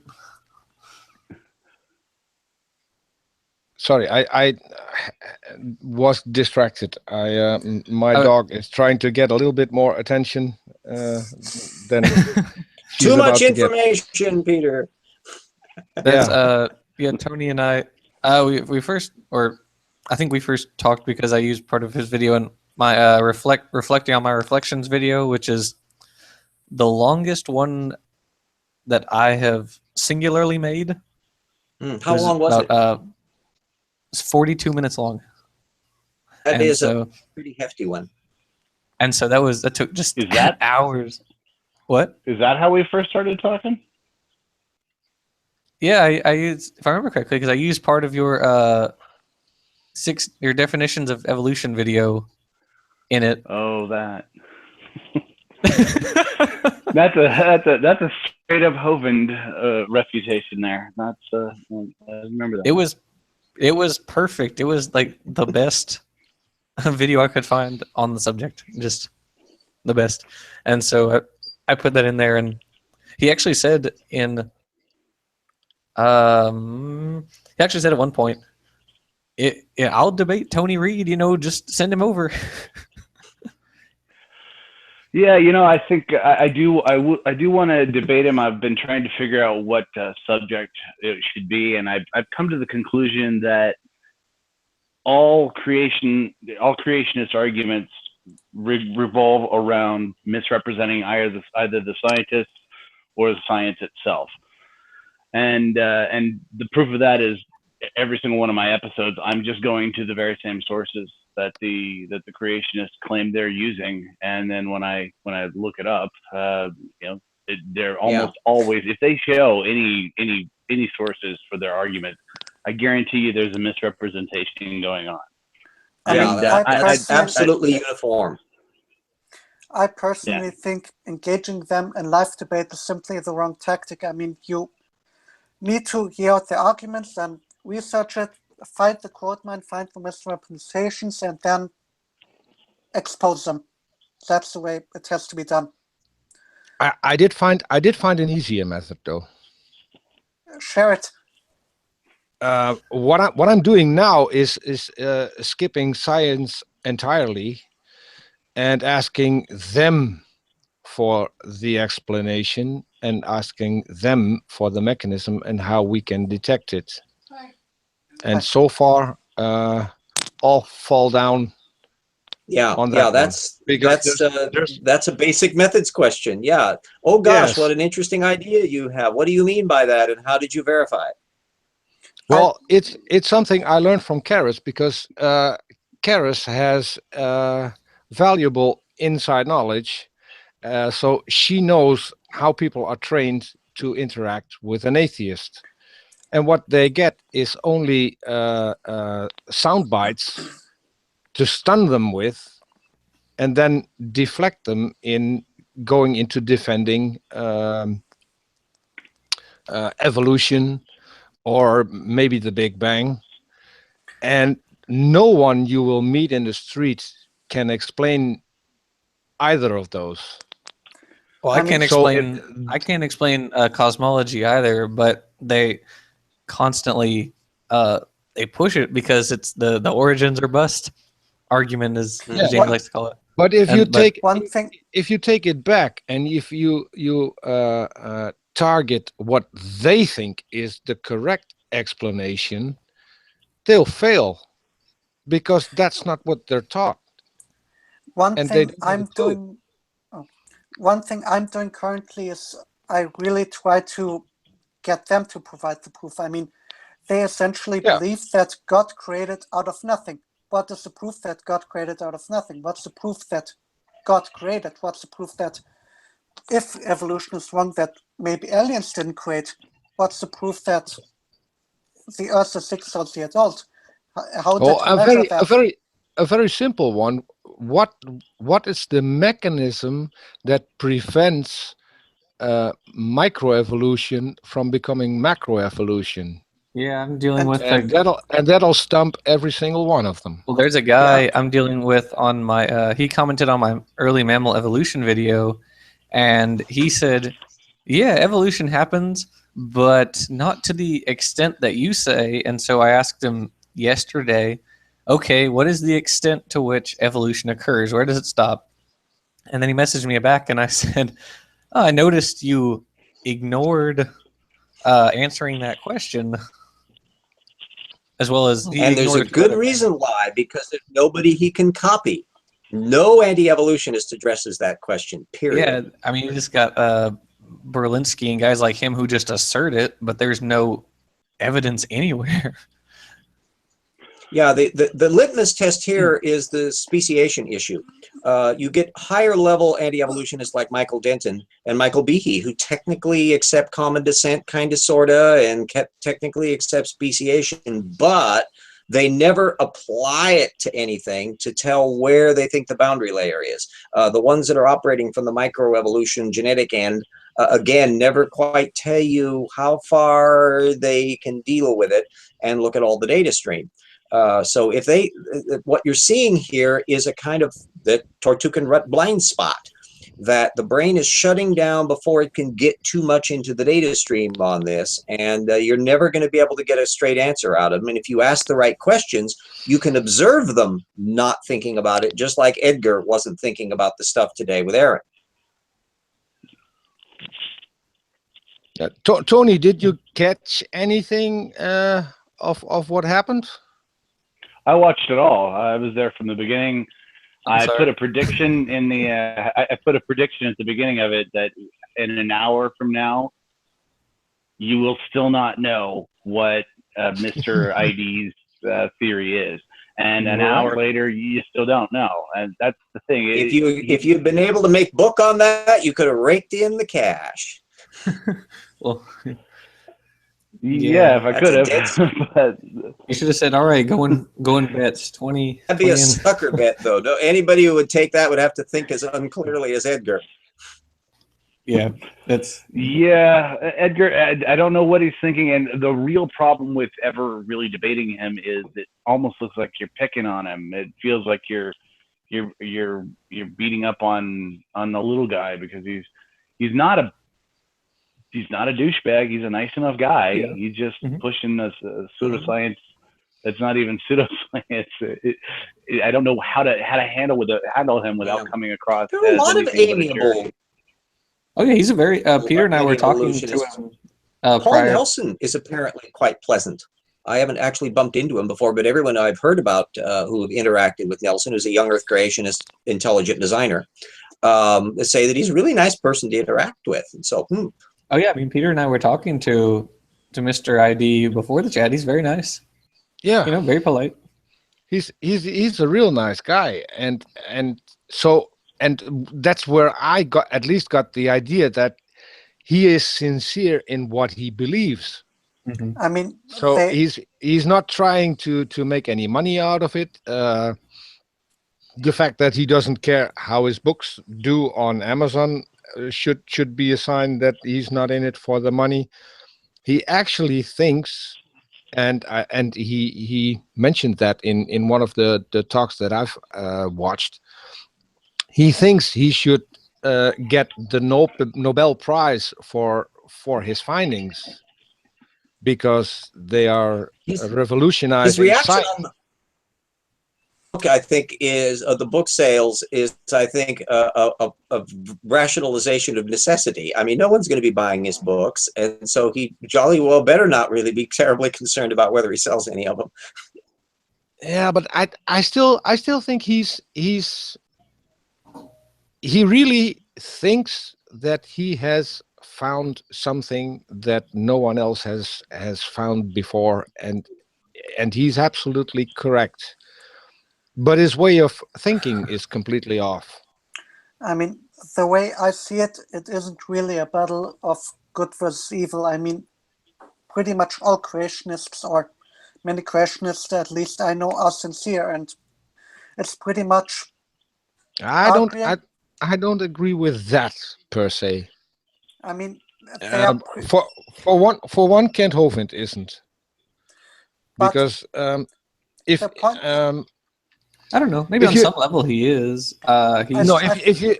[SPEAKER 2] Sorry, I was distracted. My dog is trying to get a little bit more attention than
[SPEAKER 4] too much information, Peter.
[SPEAKER 1] Yeah, Tony and I, we first, or I think we first talked because I used part of his video in my reflecting on my reflections video, which is the longest one that I have singularly made.
[SPEAKER 4] How long was it?
[SPEAKER 1] It's 42 minutes long.
[SPEAKER 4] That is a pretty hefty one.
[SPEAKER 1] And so that took just hours. What?
[SPEAKER 5] Is that how we first started talking?
[SPEAKER 1] Yeah, I used, if I remember correctly, because I used part of your your definitions of evolution video in it.
[SPEAKER 5] Oh, that. That's a straight up Hovind refutation there. That's I remember that.
[SPEAKER 1] It was perfect. It was like the best video I could find on the subject, just the best. And so I put that in there, and he actually said at one point, I'll debate Tony Reed, just send him over.
[SPEAKER 5] Yeah, I think I do want to debate him. I've been trying to figure out what subject it should be, and I've come to the conclusion that all creationist arguments revolve around misrepresenting either the scientists or the science itself. And the proof of that is every single one of my episodes, I'm just going to the very same sources that the creationists claim they're using, and then when I look it up, they're almost always, if they show any sources for their argument, I guarantee you there's a misrepresentation going on.
[SPEAKER 4] That's absolutely uniform.
[SPEAKER 3] I personally think engaging them in live debate is simply the wrong tactic. I mean, you need to hear out the arguments and research it, find the quote mine, find the misrepresentations, and then expose them. That's the way it has to be done.
[SPEAKER 2] I did find an easier method though.
[SPEAKER 3] Share it.
[SPEAKER 2] What I'm doing now is skipping science entirely and asking them for the explanation and asking them for the mechanism and how we can detect it. And so far, all fall down.
[SPEAKER 4] That's a basic methods question. Yeah. Oh gosh, yes. What an interesting idea you have. What do you mean by that, and how did you verify it?
[SPEAKER 2] Well, it's something I learned from Karis, because Karis has valuable inside knowledge, so she knows how people are trained to interact with an atheist. and what they get is only sound bites to stun them with, and then deflect them in going into defending evolution or maybe the Big Bang. And no one you will meet in the street can explain either of those.
[SPEAKER 1] Well, I can't explain cosmology either, but they constantly they push it because it's the origins or bust argument, as James likes to call it.
[SPEAKER 2] But if you take it back, and if you target what they think is the correct explanation, they'll fail, because that's not what they're taught.
[SPEAKER 3] One thing I'm doing currently is I really try to get them to provide the proof. I mean, they essentially believe that God created out of nothing. What is the proof that God created out of nothing? What's the proof that God created? What's the proof that if evolution is wrong, that maybe aliens didn't create? What's the proof that the Earth is 6,000 years old? How did you measure that?
[SPEAKER 2] A very simple one. What is the mechanism that prevents microevolution from becoming macroevolution?
[SPEAKER 1] Yeah, I'm dealing with
[SPEAKER 2] that'll stump every single one of them.
[SPEAKER 1] Well, there's a guy I'm dealing with on my he commented on my early mammal evolution video, and he said, yeah, evolution happens, but not to the extent that you say. And so I asked him yesterday, okay, what is the extent to which evolution occurs? Where does it stop? And then he messaged me back, and I said, oh, I noticed you ignored answering that question. As well as,
[SPEAKER 4] and there's a good reason why, because there's nobody he can copy. No anti-evolutionist addresses that question, period.
[SPEAKER 1] Yeah, I mean, you just got Berlinski and guys like him who just assert it, but there's no evidence anywhere.
[SPEAKER 4] Yeah, the litmus test here is the speciation issue. You get higher level anti-evolutionists like Michael Denton and Michael Behe, who technically accept common descent, kind of, sorta, and technically accept speciation, but they never apply it to anything to tell where they think the boundary layer is. The ones that are operating from the microevolution genetic end, again, never quite tell you how far they can deal with it and look at all the data stream. So if what you're seeing here is a kind of the Tortugan rut blind spot, that the brain is shutting down before it can get too much into the data stream on this, and you're never going to be able to get a straight answer out of them. And if you ask the right questions, you can observe them not thinking about it, just like Edgar wasn't thinking about the stuff today with Aron.
[SPEAKER 2] Tony, did you catch anything of what happened?
[SPEAKER 5] I watched it all. I was there from the beginning. I put a prediction in the. I put a prediction at the beginning of it that in an hour from now, you will still not know what Mr. ID's theory is, and an hour later, you still don't know. And that's the thing.
[SPEAKER 4] If you'd been able to make book on that, you could have raked in the cash.
[SPEAKER 1] Well.
[SPEAKER 5] Yeah, if I could have. But
[SPEAKER 1] you should have said, all right, go in bets, 20.
[SPEAKER 4] That'd be a sucker bet, though. No, anybody who would take that would have to think as unclearly as Edgar.
[SPEAKER 1] Yeah,
[SPEAKER 5] Edgar, I don't know what he's thinking. And the real problem with ever really debating him is it almost looks like you're picking on him. It feels like you're beating up on the little guy, because he's not a douchebag. He's a nice enough guy. Yeah. He's just pushing a pseudoscience that's not even pseudoscience. I don't know how to handle him without coming across.
[SPEAKER 4] There are a lot of amiable.
[SPEAKER 1] Oh yeah, he's a very. Peter and I were talking to him.
[SPEAKER 4] Paul Nelson is apparently quite pleasant. I haven't actually bumped into him before, but everyone I've heard about who have interacted with Nelson, who's a young Earth creationist, intelligent designer, say that he's a really nice person to interact with. And so.
[SPEAKER 1] Oh yeah, I mean, Peter and I were talking to Mr. ID before the chat. He's very nice.
[SPEAKER 2] Yeah,
[SPEAKER 1] very polite.
[SPEAKER 2] He's a real nice guy, and that's where I got the idea that he is sincere in what he believes.
[SPEAKER 1] Mhm.
[SPEAKER 3] I mean,
[SPEAKER 2] So
[SPEAKER 3] they,
[SPEAKER 2] he's not trying to make any money out of it. The fact that he doesn't care how his books do on Amazon should be a sign that he's not in it for the money. He actually thinks, and he mentioned that in one of the talks that I've watched. He thinks he should get the Nobel Prize for his findings because they are
[SPEAKER 4] His
[SPEAKER 2] revolutionizing
[SPEAKER 4] reaction
[SPEAKER 2] science.
[SPEAKER 4] on the book, I think, is the book sales is, I think, a rationalization of necessity. I mean, no one's going to be buying his books, and so he jolly well better not really be terribly concerned about whether he sells any of them.
[SPEAKER 2] Yeah, but I still think he really thinks that he has found something that no one else has found before, and he's absolutely correct. But his way of thinking is completely off.
[SPEAKER 3] I mean, the way I see it, it isn't really a battle of good versus evil. I mean, pretty much all creationists, or many creationists at least I know, are sincere, and it's pretty much
[SPEAKER 2] I don't
[SPEAKER 3] arguing.
[SPEAKER 2] I don't agree with that per se.
[SPEAKER 3] I mean, they are,
[SPEAKER 2] For one, Kent Hovind isn't,
[SPEAKER 3] but
[SPEAKER 2] because if
[SPEAKER 3] the point,
[SPEAKER 1] I don't know. Maybe
[SPEAKER 2] If
[SPEAKER 1] on
[SPEAKER 2] you-
[SPEAKER 1] some level he is. He's
[SPEAKER 2] no,
[SPEAKER 3] I-
[SPEAKER 2] if you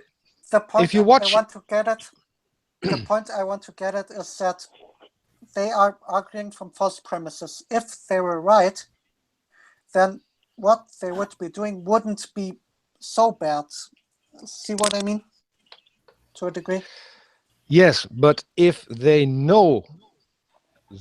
[SPEAKER 3] the point
[SPEAKER 2] you
[SPEAKER 3] I
[SPEAKER 2] watch-
[SPEAKER 3] want to get at, the point I want to get at is that they are arguing from false premises. If they were right, then what they would be doing wouldn't be so bad. See what I mean? To a degree.
[SPEAKER 2] yes, but if they know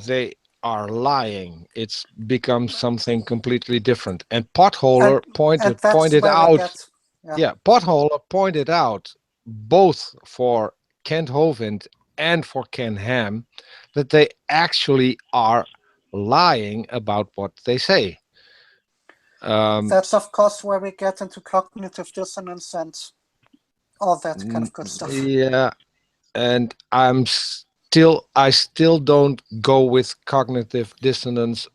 [SPEAKER 2] they are lying, it's become something completely different. And Potholer
[SPEAKER 3] And that's
[SPEAKER 2] pointed
[SPEAKER 3] where we
[SPEAKER 2] out,
[SPEAKER 3] get,
[SPEAKER 2] yeah, Potholer pointed out both for Kent Hovind and for Ken Ham that they actually are lying about what they say.
[SPEAKER 3] that's of course where we get into cognitive dissonance and all that kind of good stuff.
[SPEAKER 2] Yeah, and I still don't go with cognitive dissonance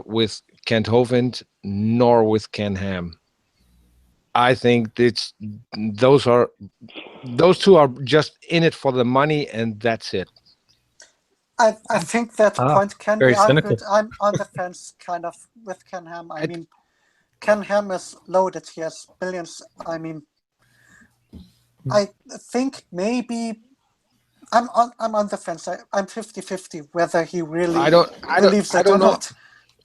[SPEAKER 2] with Kent Hovind nor with Ken Ham. I think those two are just in it for the money, and that's it.
[SPEAKER 3] I think that point can be
[SPEAKER 1] very
[SPEAKER 3] argued.
[SPEAKER 1] cynical.
[SPEAKER 3] I'm on the fence kind of with Ken Ham. I mean, Ken Ham is loaded. He has billions. I mean, I think maybe I'm on the fence. I'm 50-50 whether he really believes it or
[SPEAKER 2] know.
[SPEAKER 3] not.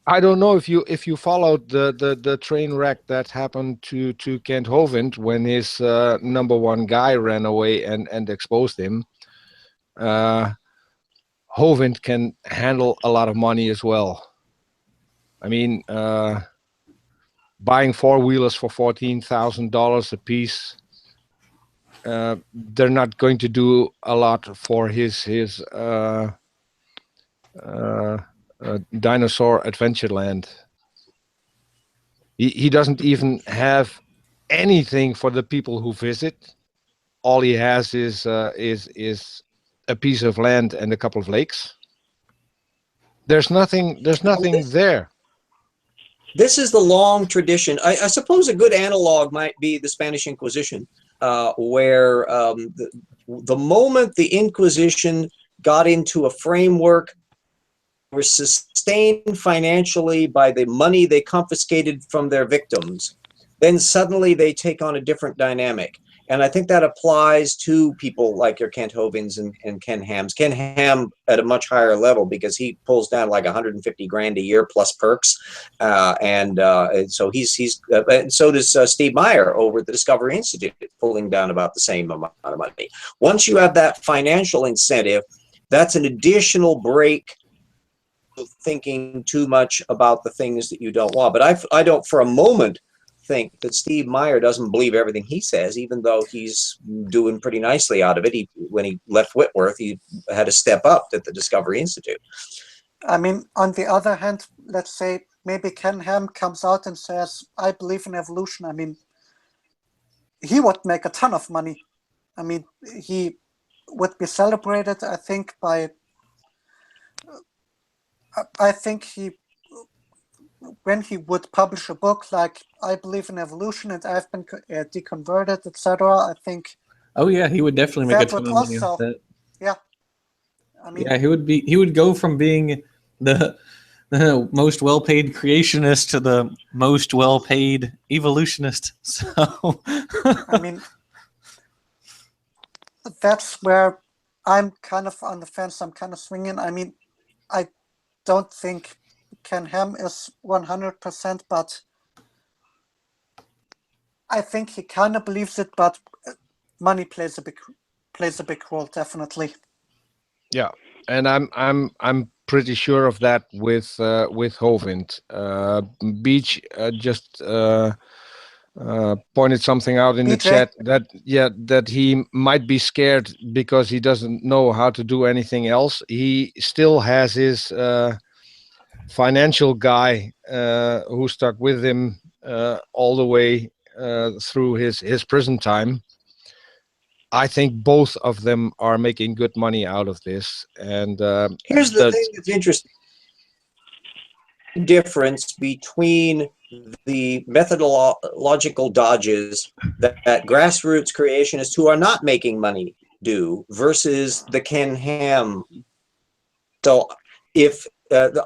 [SPEAKER 2] I don't know if you followed the train wreck that happened to Kent Hovind when his number one guy ran away and exposed him. Hovind can handle a lot of money as well. I mean, buying four-wheelers for $14,000 a piece, they're not going to do a lot for his dinosaur Adventureland. He doesn't even have anything for the people who visit. All he has is a piece of land and a couple of lakes. There's nothing there.
[SPEAKER 4] This is the long tradition. I suppose a good analog might be the Spanish Inquisition, where the moment the Inquisition got into a framework, were sustained financially by the money they confiscated from their victims, then suddenly they take on a different dynamic. And I think that applies to people like your Kent Hovinds and Ken Hams. Ken Ham at a much higher level because he pulls down like 150 grand a year plus perks, and so and so does Steve Meyer over at the Discovery Institute, pulling down about the same amount of money. Once you have that financial incentive, that's an additional break of thinking too much about the things that you don't want. But I don't for a moment think that Steve Meyer doesn't believe everything he says, even though he's doing pretty nicely out of it. When he left Whitworth, he had to step up at the Discovery Institute.
[SPEAKER 3] I mean, on the other hand, let's say maybe Ken Ham comes out and says, I believe in evolution. I mean, he would make a ton of money. I mean, he would be celebrated, I think, by I think when he would publish a book like I believe in evolution and I've been deconverted, etc., I think.
[SPEAKER 1] Oh yeah, he would definitely make a
[SPEAKER 3] that
[SPEAKER 1] ton
[SPEAKER 3] would
[SPEAKER 1] of money
[SPEAKER 3] also,
[SPEAKER 1] off that.
[SPEAKER 3] yeah. I mean,
[SPEAKER 1] Yeah, he would go from being the most well-paid creationist to the most well-paid evolutionist. So,
[SPEAKER 3] I mean, that's where I'm kind of on the fence. I'm kind of swinging. I mean, I don't think Ken Ham is 100%, but I think he kind of believes it. But money plays a big role, definitely.
[SPEAKER 2] Yeah, and I'm pretty sure of that with Hovind. Beach just pointed something out in the
[SPEAKER 3] BJ?
[SPEAKER 2] chat that he might be scared because he doesn't know how to do anything else. He still has his financial guy who stuck with him all the way through his prison time. I think both of them are making good money out of this. And
[SPEAKER 4] here's the thing that's interesting. Difference between the methodological dodges that grassroots creationists who are not making money do versus the Ken Ham. So if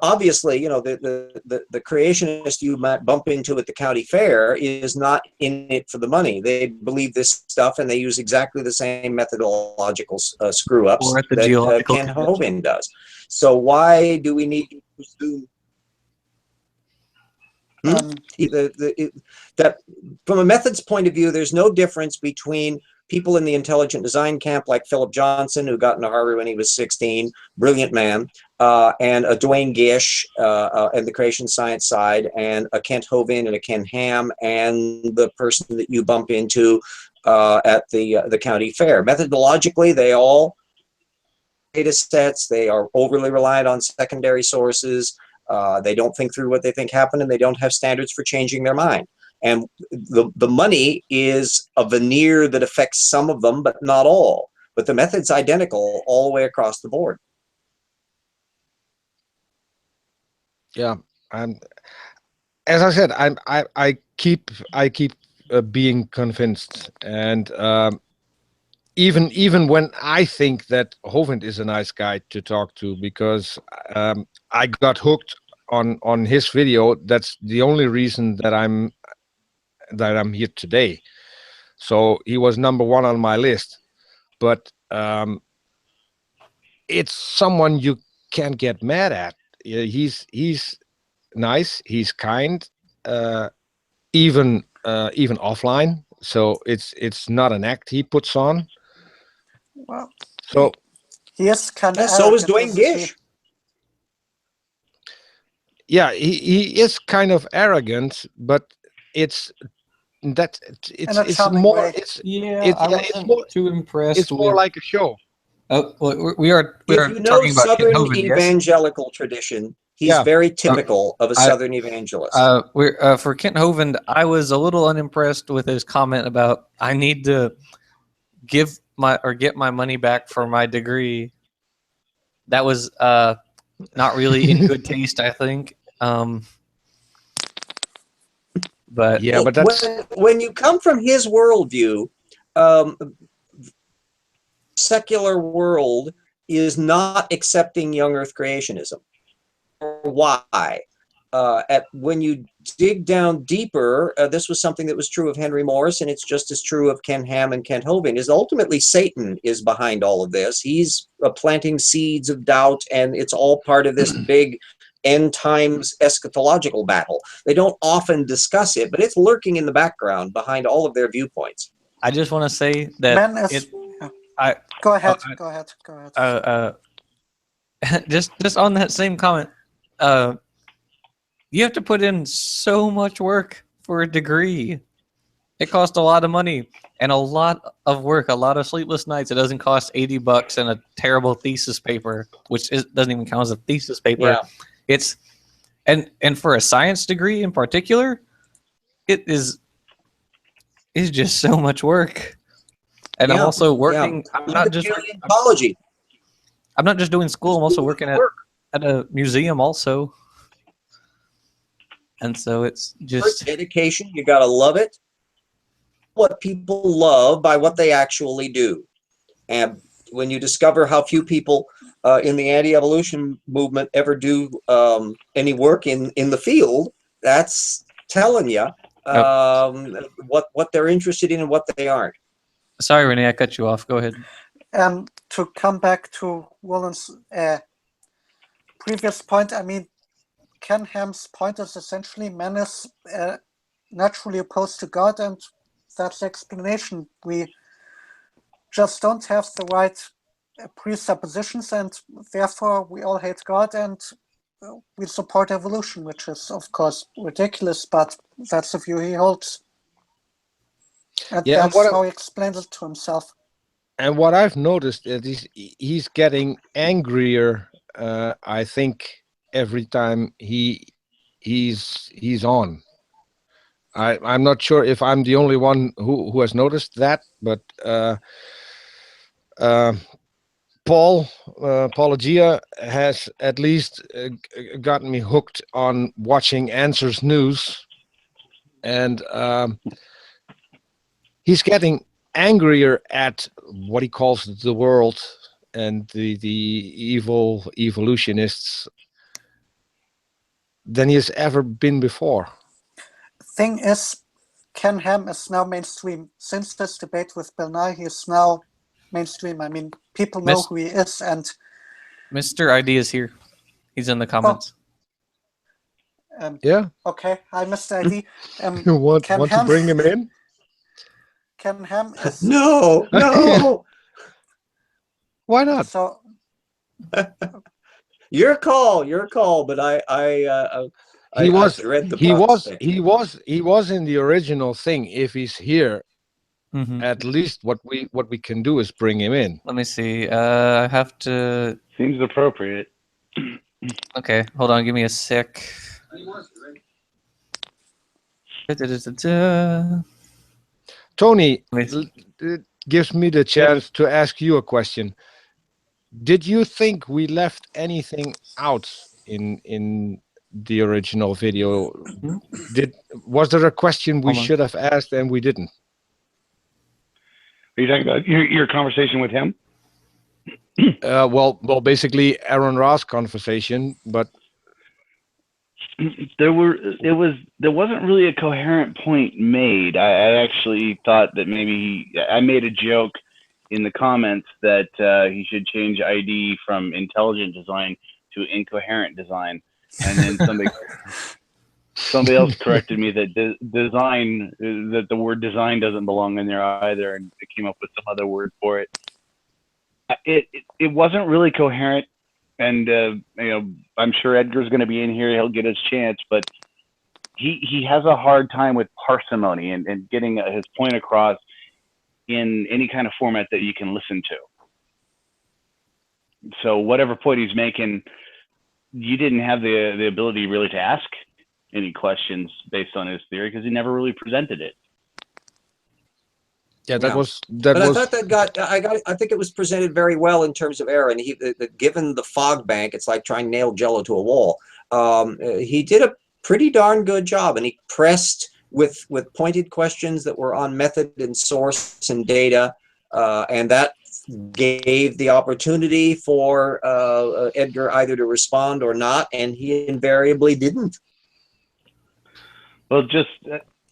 [SPEAKER 4] obviously, you know, the creationist you might bump into at the county fair is not in it for the money. They believe this stuff and they use exactly the same methodological screw-ups
[SPEAKER 1] or at the
[SPEAKER 4] that
[SPEAKER 1] geological
[SPEAKER 4] Ken
[SPEAKER 1] convention.
[SPEAKER 4] Hovind does. So why do we need to presume that from a methods point of view, there's no difference between people in the intelligent design camp like Philip Johnson, who got into Harvard when he was 16, brilliant man, and a Dwayne Gish and the creation science side, and a Kent Hovind and a Ken Ham, and the person that you bump into at the county fair. Methodologically, they all data sets, they are overly reliant on secondary sources. They don't think through what they think happened, and they don't have standards for changing their mind. And the money is a veneer that affects some of them, but not all. But the method's identical all the way across the board.
[SPEAKER 2] Yeah, and as I said, I keep being convinced, and even when I think that Hovind is a nice guy to talk to, because I got hooked on his video. That's the only reason that I'm here today. So he was number one on my list, but it's someone you can't get mad at. He's nice, he's kind, even offline. So it's not an act he puts on.
[SPEAKER 3] Well,
[SPEAKER 2] So
[SPEAKER 3] he is kind of.
[SPEAKER 4] So is Dwayne Gish.
[SPEAKER 2] Yeah, he is kind of arrogant, but it's more
[SPEAKER 3] way.
[SPEAKER 1] I wasn't too impressed.
[SPEAKER 2] It's more like a show.
[SPEAKER 1] Oh, well, we are
[SPEAKER 4] If you know
[SPEAKER 1] talking about
[SPEAKER 4] Southern
[SPEAKER 1] Ken Hovind,
[SPEAKER 4] evangelical tradition, he's very typical of a Southern evangelist.
[SPEAKER 1] For Kent Hovind, I was a little unimpressed with his comment about I need to get my money back for my degree. That was not really in good taste, I think. But
[SPEAKER 2] yeah, but that's
[SPEAKER 4] when you come from his worldview, secular world is not accepting young Earth creationism. Why? When you dig down deeper, this was something that was true of Henry Morris, and it's just as true of Ken Ham and Kent Hovind, is ultimately Satan is behind all of this. He's planting seeds of doubt, and it's all part of this big end times eschatological battle. They don't often discuss it, but it's lurking in the background behind all of their viewpoints.
[SPEAKER 1] I just want to say that
[SPEAKER 3] Go ahead.
[SPEAKER 1] Just on that same comment, you have to put in so much work for a degree. It costs a lot of money and a lot of work, a lot of sleepless nights. It doesn't cost $80 and a terrible thesis paper, which doesn't even count as a thesis paper.
[SPEAKER 4] Yeah.
[SPEAKER 1] It's and for a science degree in particular, it is just so much work. And I'm also working. I'm not just
[SPEAKER 4] paleontology.
[SPEAKER 1] I'm not just doing school. I'm also working at at a museum also. And so it's just
[SPEAKER 4] dedication. You got to love it. What people love by what they actually do. And when you discover how few people in the anti-evolution movement ever do any work in the field, that's telling you what they're interested in and what they aren't.
[SPEAKER 1] Sorry, Renee, I cut you off. Go ahead.
[SPEAKER 3] To come back to Wallen's previous point, I mean, Ken Ham's point is essentially man is naturally opposed to God, and that's the explanation. We just don't have the right presuppositions, and therefore we all hate God, and we support evolution, which is, of course, ridiculous, but that's the view he holds. And that's how he explains it to himself.
[SPEAKER 2] And what I've noticed is he's getting angrier, I think, every time he's on. I'm not sure if I'm the only one who has noticed that, but Paulogia has at least gotten me hooked on watching Answers News, and he's getting angrier at what he calls the world and the evil evolutionists than he has ever been before.
[SPEAKER 3] Thing is, Ken Ham is now mainstream. Since this debate with Bill Nye, he is now mainstream. I mean, people know who he is, and
[SPEAKER 1] Mr. ID is here. He's in the comments.
[SPEAKER 2] Yeah.
[SPEAKER 3] Okay, hi, Mr. ID.
[SPEAKER 2] You want to bring him in?
[SPEAKER 3] Ken Ham is
[SPEAKER 4] no.
[SPEAKER 2] Why not?
[SPEAKER 3] So
[SPEAKER 4] your call. But
[SPEAKER 2] he was in the original thing. If he's here, at least what we can do is bring him in.
[SPEAKER 1] Let me see. I have to.
[SPEAKER 5] Seems appropriate.
[SPEAKER 1] Okay, hold on. Give me a sec.
[SPEAKER 2] Tony, it gives me the chance to ask you a question. Did you think we left anything out in the original video? Was there a question we should have asked and we didn't?
[SPEAKER 5] Are you talking about your conversation with him?
[SPEAKER 2] Well, basically Aron Ross conversation, but
[SPEAKER 5] there wasn't really a coherent point made. I actually thought that maybe I made a joke in the comments that he should change ID from intelligent design to incoherent design, and then somebody else corrected me that that the word design doesn't belong in there either, and it came up with some other word for it. It wasn't really coherent, and I'm sure Edgar's going to be in here. He'll get his chance, but he has a hard time with parsimony and getting his point across in any kind of format that you can listen to. So whatever point he's making, you didn't have the ability really to ask any questions based on his theory because he never really presented it.
[SPEAKER 2] Yeah, that was.
[SPEAKER 4] I thought I think it was presented very well in terms of Aron. Given the fog bank, it's like trying to nail Jello to a wall. He did a pretty darn good job, and he pressed with pointed questions that were on method and source and data, and that gave the opportunity for Edgar either to respond or not, and he invariably didn't.
[SPEAKER 5] Well,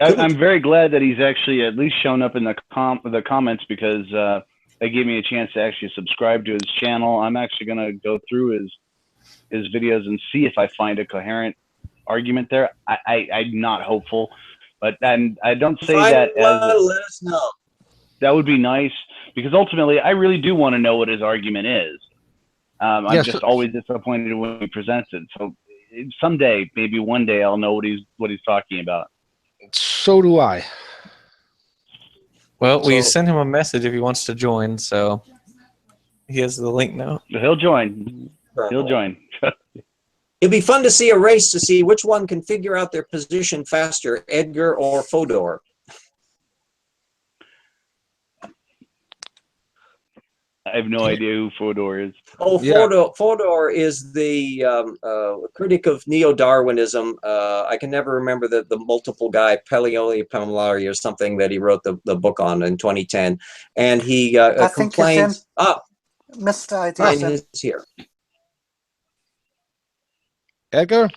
[SPEAKER 5] I'm very glad that he's actually at least shown up in the comments, because they gave me a chance to actually subscribe to his channel. I'm actually going to go through his videos and see if I find a coherent argument there. I'm not hopeful, but I don't say that as
[SPEAKER 4] let us know.
[SPEAKER 5] That would be nice, because ultimately I really do want to know what his argument is. I'm just always disappointed when he presents it. So someday, maybe one day, I'll know what he's talking about.
[SPEAKER 2] So do I.
[SPEAKER 1] Well, we sent him a message if he wants to join, so he has the link now.
[SPEAKER 5] He'll join. He'll join.
[SPEAKER 4] It'd be fun to see a race to see which one can figure out their position faster, Edgar or Fodor.
[SPEAKER 5] I have no idea who Fodor is.
[SPEAKER 4] Oh,
[SPEAKER 2] Yeah.
[SPEAKER 4] Fodor is the critic of neo-Darwinism. I can never remember the multiple guy, Paleoli or something, that he wrote the book on in 2010. And he
[SPEAKER 3] I think
[SPEAKER 4] complains.
[SPEAKER 3] Mr. ID
[SPEAKER 4] Fine,
[SPEAKER 3] is in.
[SPEAKER 4] he's here.
[SPEAKER 2] Edgar?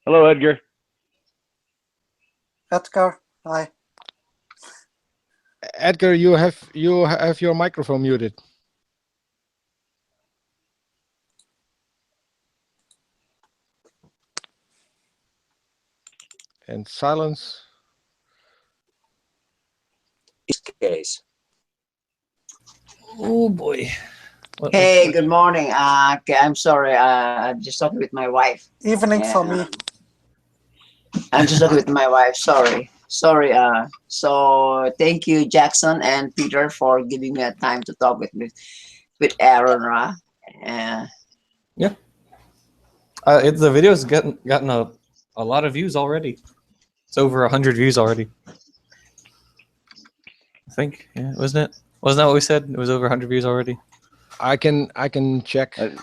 [SPEAKER 5] Hello, Edgar.
[SPEAKER 3] Edgar, hi.
[SPEAKER 2] Edgar, you have your microphone muted. And silence.
[SPEAKER 4] Case.
[SPEAKER 1] Oh boy.
[SPEAKER 6] Hey, good morning. Okay, I'm sorry. I'm just talking with my wife.
[SPEAKER 3] Evening for me.
[SPEAKER 6] I'm just talking with my wife. Sorry. So thank you, Jackson and Peter, for giving me a time to talk with Aron.
[SPEAKER 1] The video's gotten a lot of views already. It's over 100 views already. I think, yeah, wasn't it? Wasn't that what we said? It was over 100 views already.
[SPEAKER 2] I can check.
[SPEAKER 5] Let's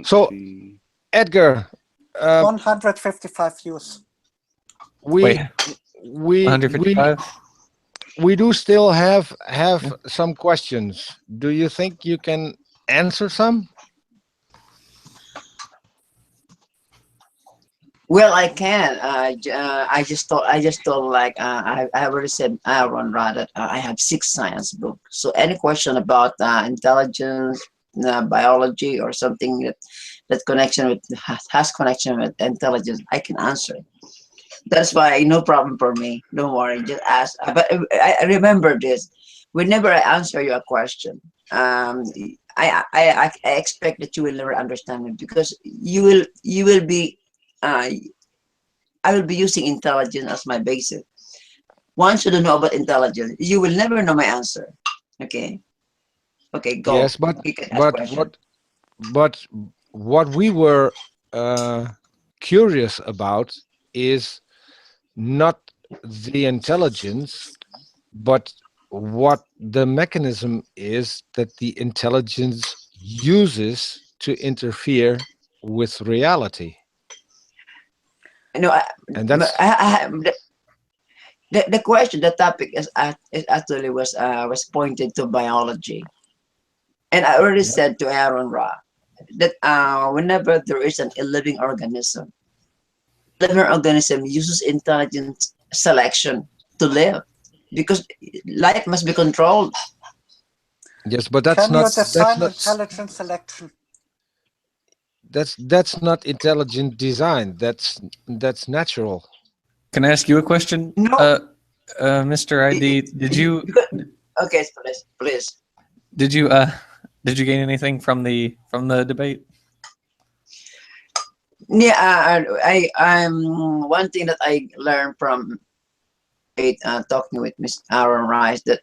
[SPEAKER 2] So,
[SPEAKER 5] see.
[SPEAKER 2] Edgar,
[SPEAKER 3] 155 views.
[SPEAKER 1] Wait,
[SPEAKER 2] we
[SPEAKER 1] 155?
[SPEAKER 2] we do still have some questions. Do you think you can answer some?
[SPEAKER 6] Well, I can. I just told like I already said, Aaron, that I have 6 science books. So any question about intelligence, biology, or something that connection with has connection with intelligence, I can answer it. That's why no problem for me. Don't worry, just ask. But I remember this. Whenever I answer your question, I expect that you will never understand it, because you will be. I will be using intelligence as my basis. Once you don't know about intelligence, you will never know my answer. Okay. Okay, go.
[SPEAKER 2] Yes, but
[SPEAKER 6] You can ask question.
[SPEAKER 2] what we were curious about is not the intelligence, but what the mechanism is that the intelligence uses to interfere with reality.
[SPEAKER 6] No,
[SPEAKER 2] And that's
[SPEAKER 6] the question, the topic is actually was pointed to biology, and I already said to Aaron that whenever there is a living organism uses intelligent selection to live, because life must be controlled.
[SPEAKER 2] yes, but that's
[SPEAKER 3] Can you
[SPEAKER 2] not
[SPEAKER 3] define intelligent selection?
[SPEAKER 2] that's not intelligent design. That's natural.
[SPEAKER 1] Can I ask you a question?
[SPEAKER 6] No.
[SPEAKER 1] Mr. ID, did you
[SPEAKER 6] Okay, please.
[SPEAKER 1] did you gain anything from the debate?
[SPEAKER 6] Yeah, I'm one thing that I learned from talking with Miss Aaron Rice, that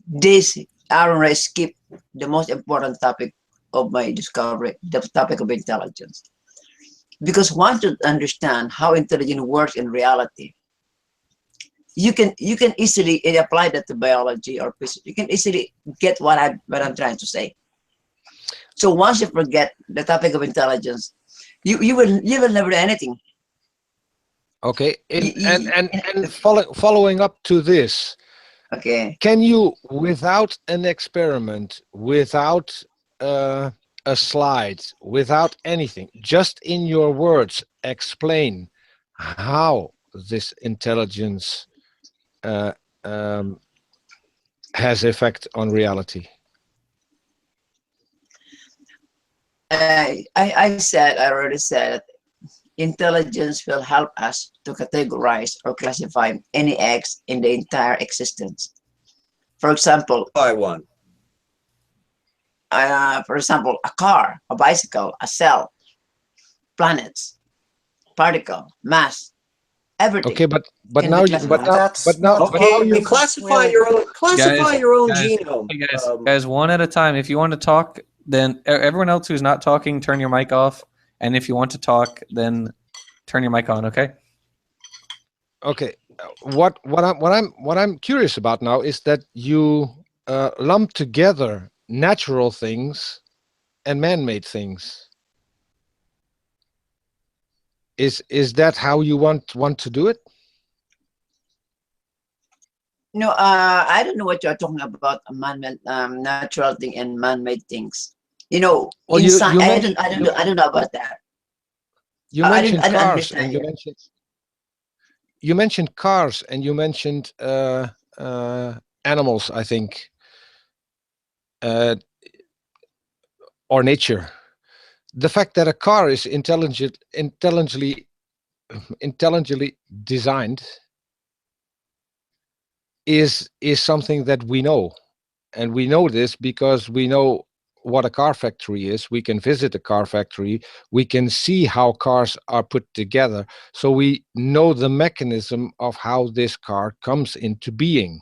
[SPEAKER 6] this Aaron Rice skipped the most important topic of my discovery, the topic of intelligence. Because once you understand how intelligence works in reality, you can easily apply that to biology or physics. You can easily get what I'm trying to say. So once you forget the topic of intelligence, you will never do anything.
[SPEAKER 2] Okay, and following up to this,
[SPEAKER 6] Okay.
[SPEAKER 2] can you, without an experiment, without a slide, without anything, just in your words, explain how this intelligence has effect on reality?
[SPEAKER 6] I already said intelligence will help us to categorize or classify any X in the entire existence. For example,
[SPEAKER 4] By one.
[SPEAKER 6] a car, a bicycle, a cell, planets, particle, mass, everything.
[SPEAKER 2] Okay, but
[SPEAKER 6] Can
[SPEAKER 2] now
[SPEAKER 6] be
[SPEAKER 2] you
[SPEAKER 6] classified.
[SPEAKER 4] Okay, you classify your own
[SPEAKER 1] Guys,
[SPEAKER 4] genome.
[SPEAKER 1] Hey guys, one at a time. If you want to talk, then everyone else who's not talking, turn your mic off. And if you want to talk, then turn your mic on, okay?
[SPEAKER 2] Okay, what I'm curious about now is that you lump together natural things and man-made things. Is that how you want to do it?
[SPEAKER 6] No, I don't know what you're talking about. Man-made, natural thing and man-made things. You know,
[SPEAKER 2] Well,
[SPEAKER 6] I don't know about that.
[SPEAKER 2] You
[SPEAKER 6] I
[SPEAKER 2] mentioned
[SPEAKER 6] don't
[SPEAKER 2] cars,
[SPEAKER 6] understand
[SPEAKER 2] and
[SPEAKER 6] you.
[SPEAKER 2] you mentioned cars, and you mentioned animals, I think, or nature. The fact that a car is intelligently designed is something that we know, and we know this because we know what a car factory is. We can visit a car factory, we can see how cars are put together, so we know the mechanism of how this car comes into being.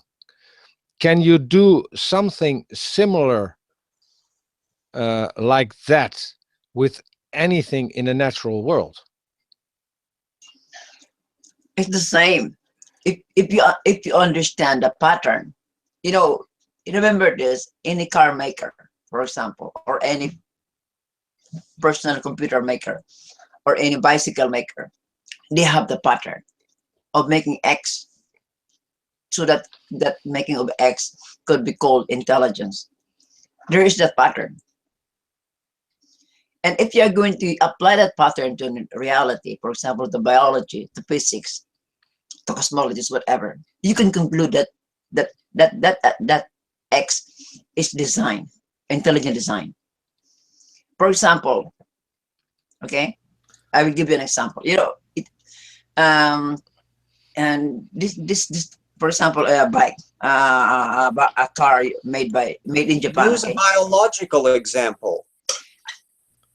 [SPEAKER 2] Can you do something similar like that with anything in the natural world?
[SPEAKER 6] It's the same. If you understand the pattern, you know, remember this: any car maker, for example, or any personal computer maker, or any bicycle maker, they have the pattern of making X, so that making of X could be called intelligence. There is that pattern. And if you are going to apply that pattern to reality, for example, to biology, to physics, to cosmologies, whatever, you can conclude that X is design, intelligent design. For example, okay, I will give you an example. You know, and this for example, a bike, a car made in Japan.
[SPEAKER 4] Use a biological example.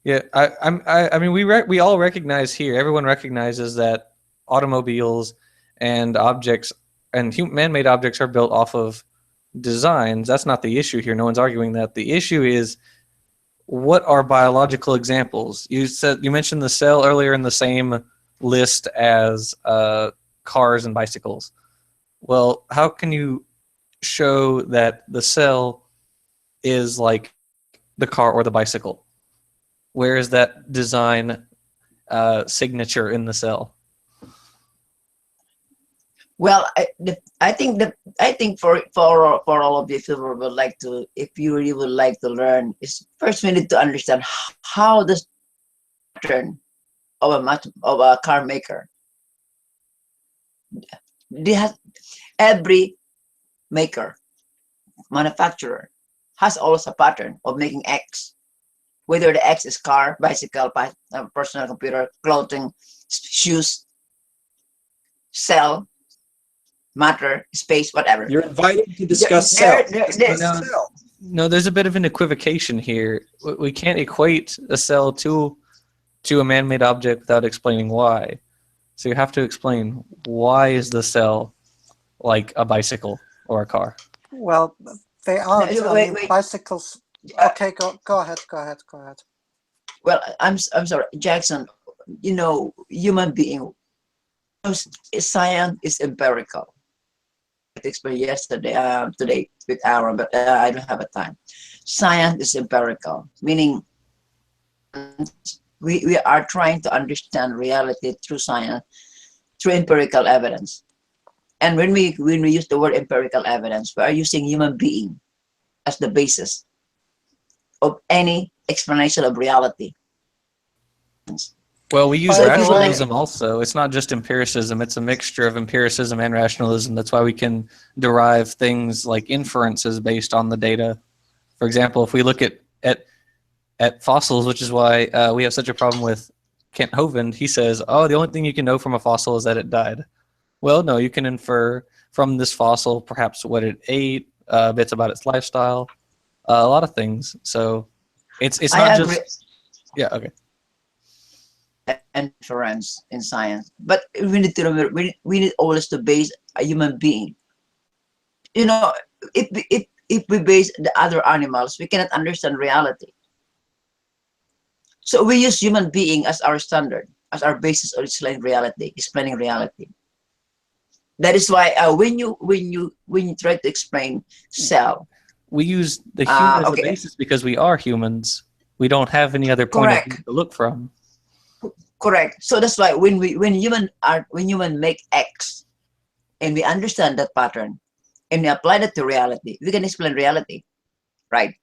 [SPEAKER 1] Yeah, I mean, we all recognize here. Everyone recognizes that automobiles and objects and man-made objects are built off of designs. That's not the issue here. No one's arguing that. The issue is, what are biological examples? You mentioned the cell earlier in the same list as cars and bicycles. Well, how can you show that the cell is like the car or the bicycle? Where is that design signature in the cell?
[SPEAKER 6] Well, I think for all of you, if you would like to, if you really would like to learn, is first we need to understand how the pattern of a car maker. Every maker, manufacturer has also a pattern of making X. Whether the X is car, bicycle, personal computer, clothing, shoes, cell, matter, space, whatever.
[SPEAKER 4] You're invited to discuss cell.
[SPEAKER 1] No, there's a bit of an equivocation here. We can't equate a cell to a man-made object without explaining why. So you have to explain, why is the cell like a bicycle or a car?
[SPEAKER 3] Well, they are.
[SPEAKER 6] Wait.
[SPEAKER 3] Bicycles. Okay, go ahead.
[SPEAKER 6] Well, I'm sorry, Jackson. You know, human being, science is empirical. I explained yesterday, today with Aron, but I don't have a time. Science is empirical, meaning we are trying to understand reality through science, through empirical evidence. And when we use the word empirical evidence, we are using human being as the basis of any explanation of reality.
[SPEAKER 1] Well, we use
[SPEAKER 3] So
[SPEAKER 1] rationalism also. It's not just empiricism. It's a mixture of empiricism and rationalism. That's why we can derive things like inferences based on the data. For example, if we look at fossils, which is why we have such a problem with Kent Hovind, he says, oh, the only thing you can know from a fossil is that it died. Well, no, you can infer from this fossil perhaps what it ate, bits about its lifestyle, a lot of things. So it's not just... Yeah, okay.
[SPEAKER 6] Inference in science, but we need to remember, we need always to base a human being. You know, if we base the other animals, we cannot understand reality. So we use human being as our standard, as our basis of explaining reality. That is why when you try to explain cell,
[SPEAKER 1] we use the human as
[SPEAKER 6] okay.
[SPEAKER 1] a basis because we are humans. We don't have any other point of view to look from.
[SPEAKER 6] Correct. So that's why when human make X, and we understand that pattern, and we apply that to reality, we can explain reality, right?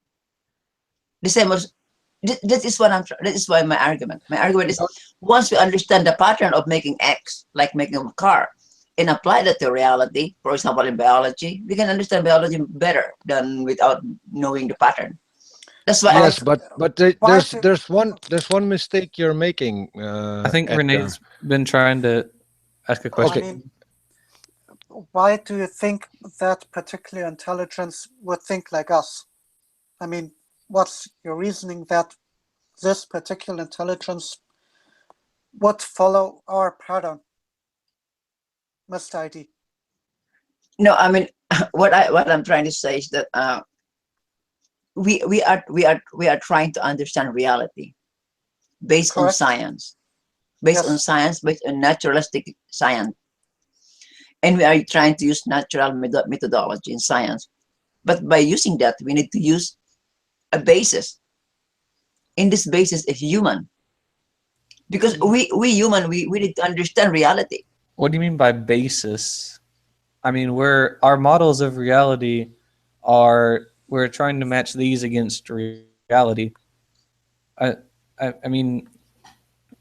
[SPEAKER 6] The same as that is what that is why my argument is, once we understand the pattern of making X, like making a car, and apply that to reality, for example, in biology, we can understand biology better than without knowing the pattern. That's why.
[SPEAKER 2] Yes, but there's one mistake you're making.
[SPEAKER 1] I think
[SPEAKER 2] Edgar.
[SPEAKER 1] Renee's been trying to ask a question.
[SPEAKER 3] I mean, why do you think that particular intelligence would think like us? I mean, what's your reasoning that this particular intelligence would follow our pattern, Mr. ID?
[SPEAKER 6] No, I mean, what I'm trying to say is that we are trying to understand reality based on science, based on naturalistic science, and we are trying to use natural methodology in science. But by using that, we need to use a basis. In this basis is human, because we human we need to understand reality.
[SPEAKER 1] What do you mean by basis? I mean, our models of reality we're trying to match these against reality. I mean,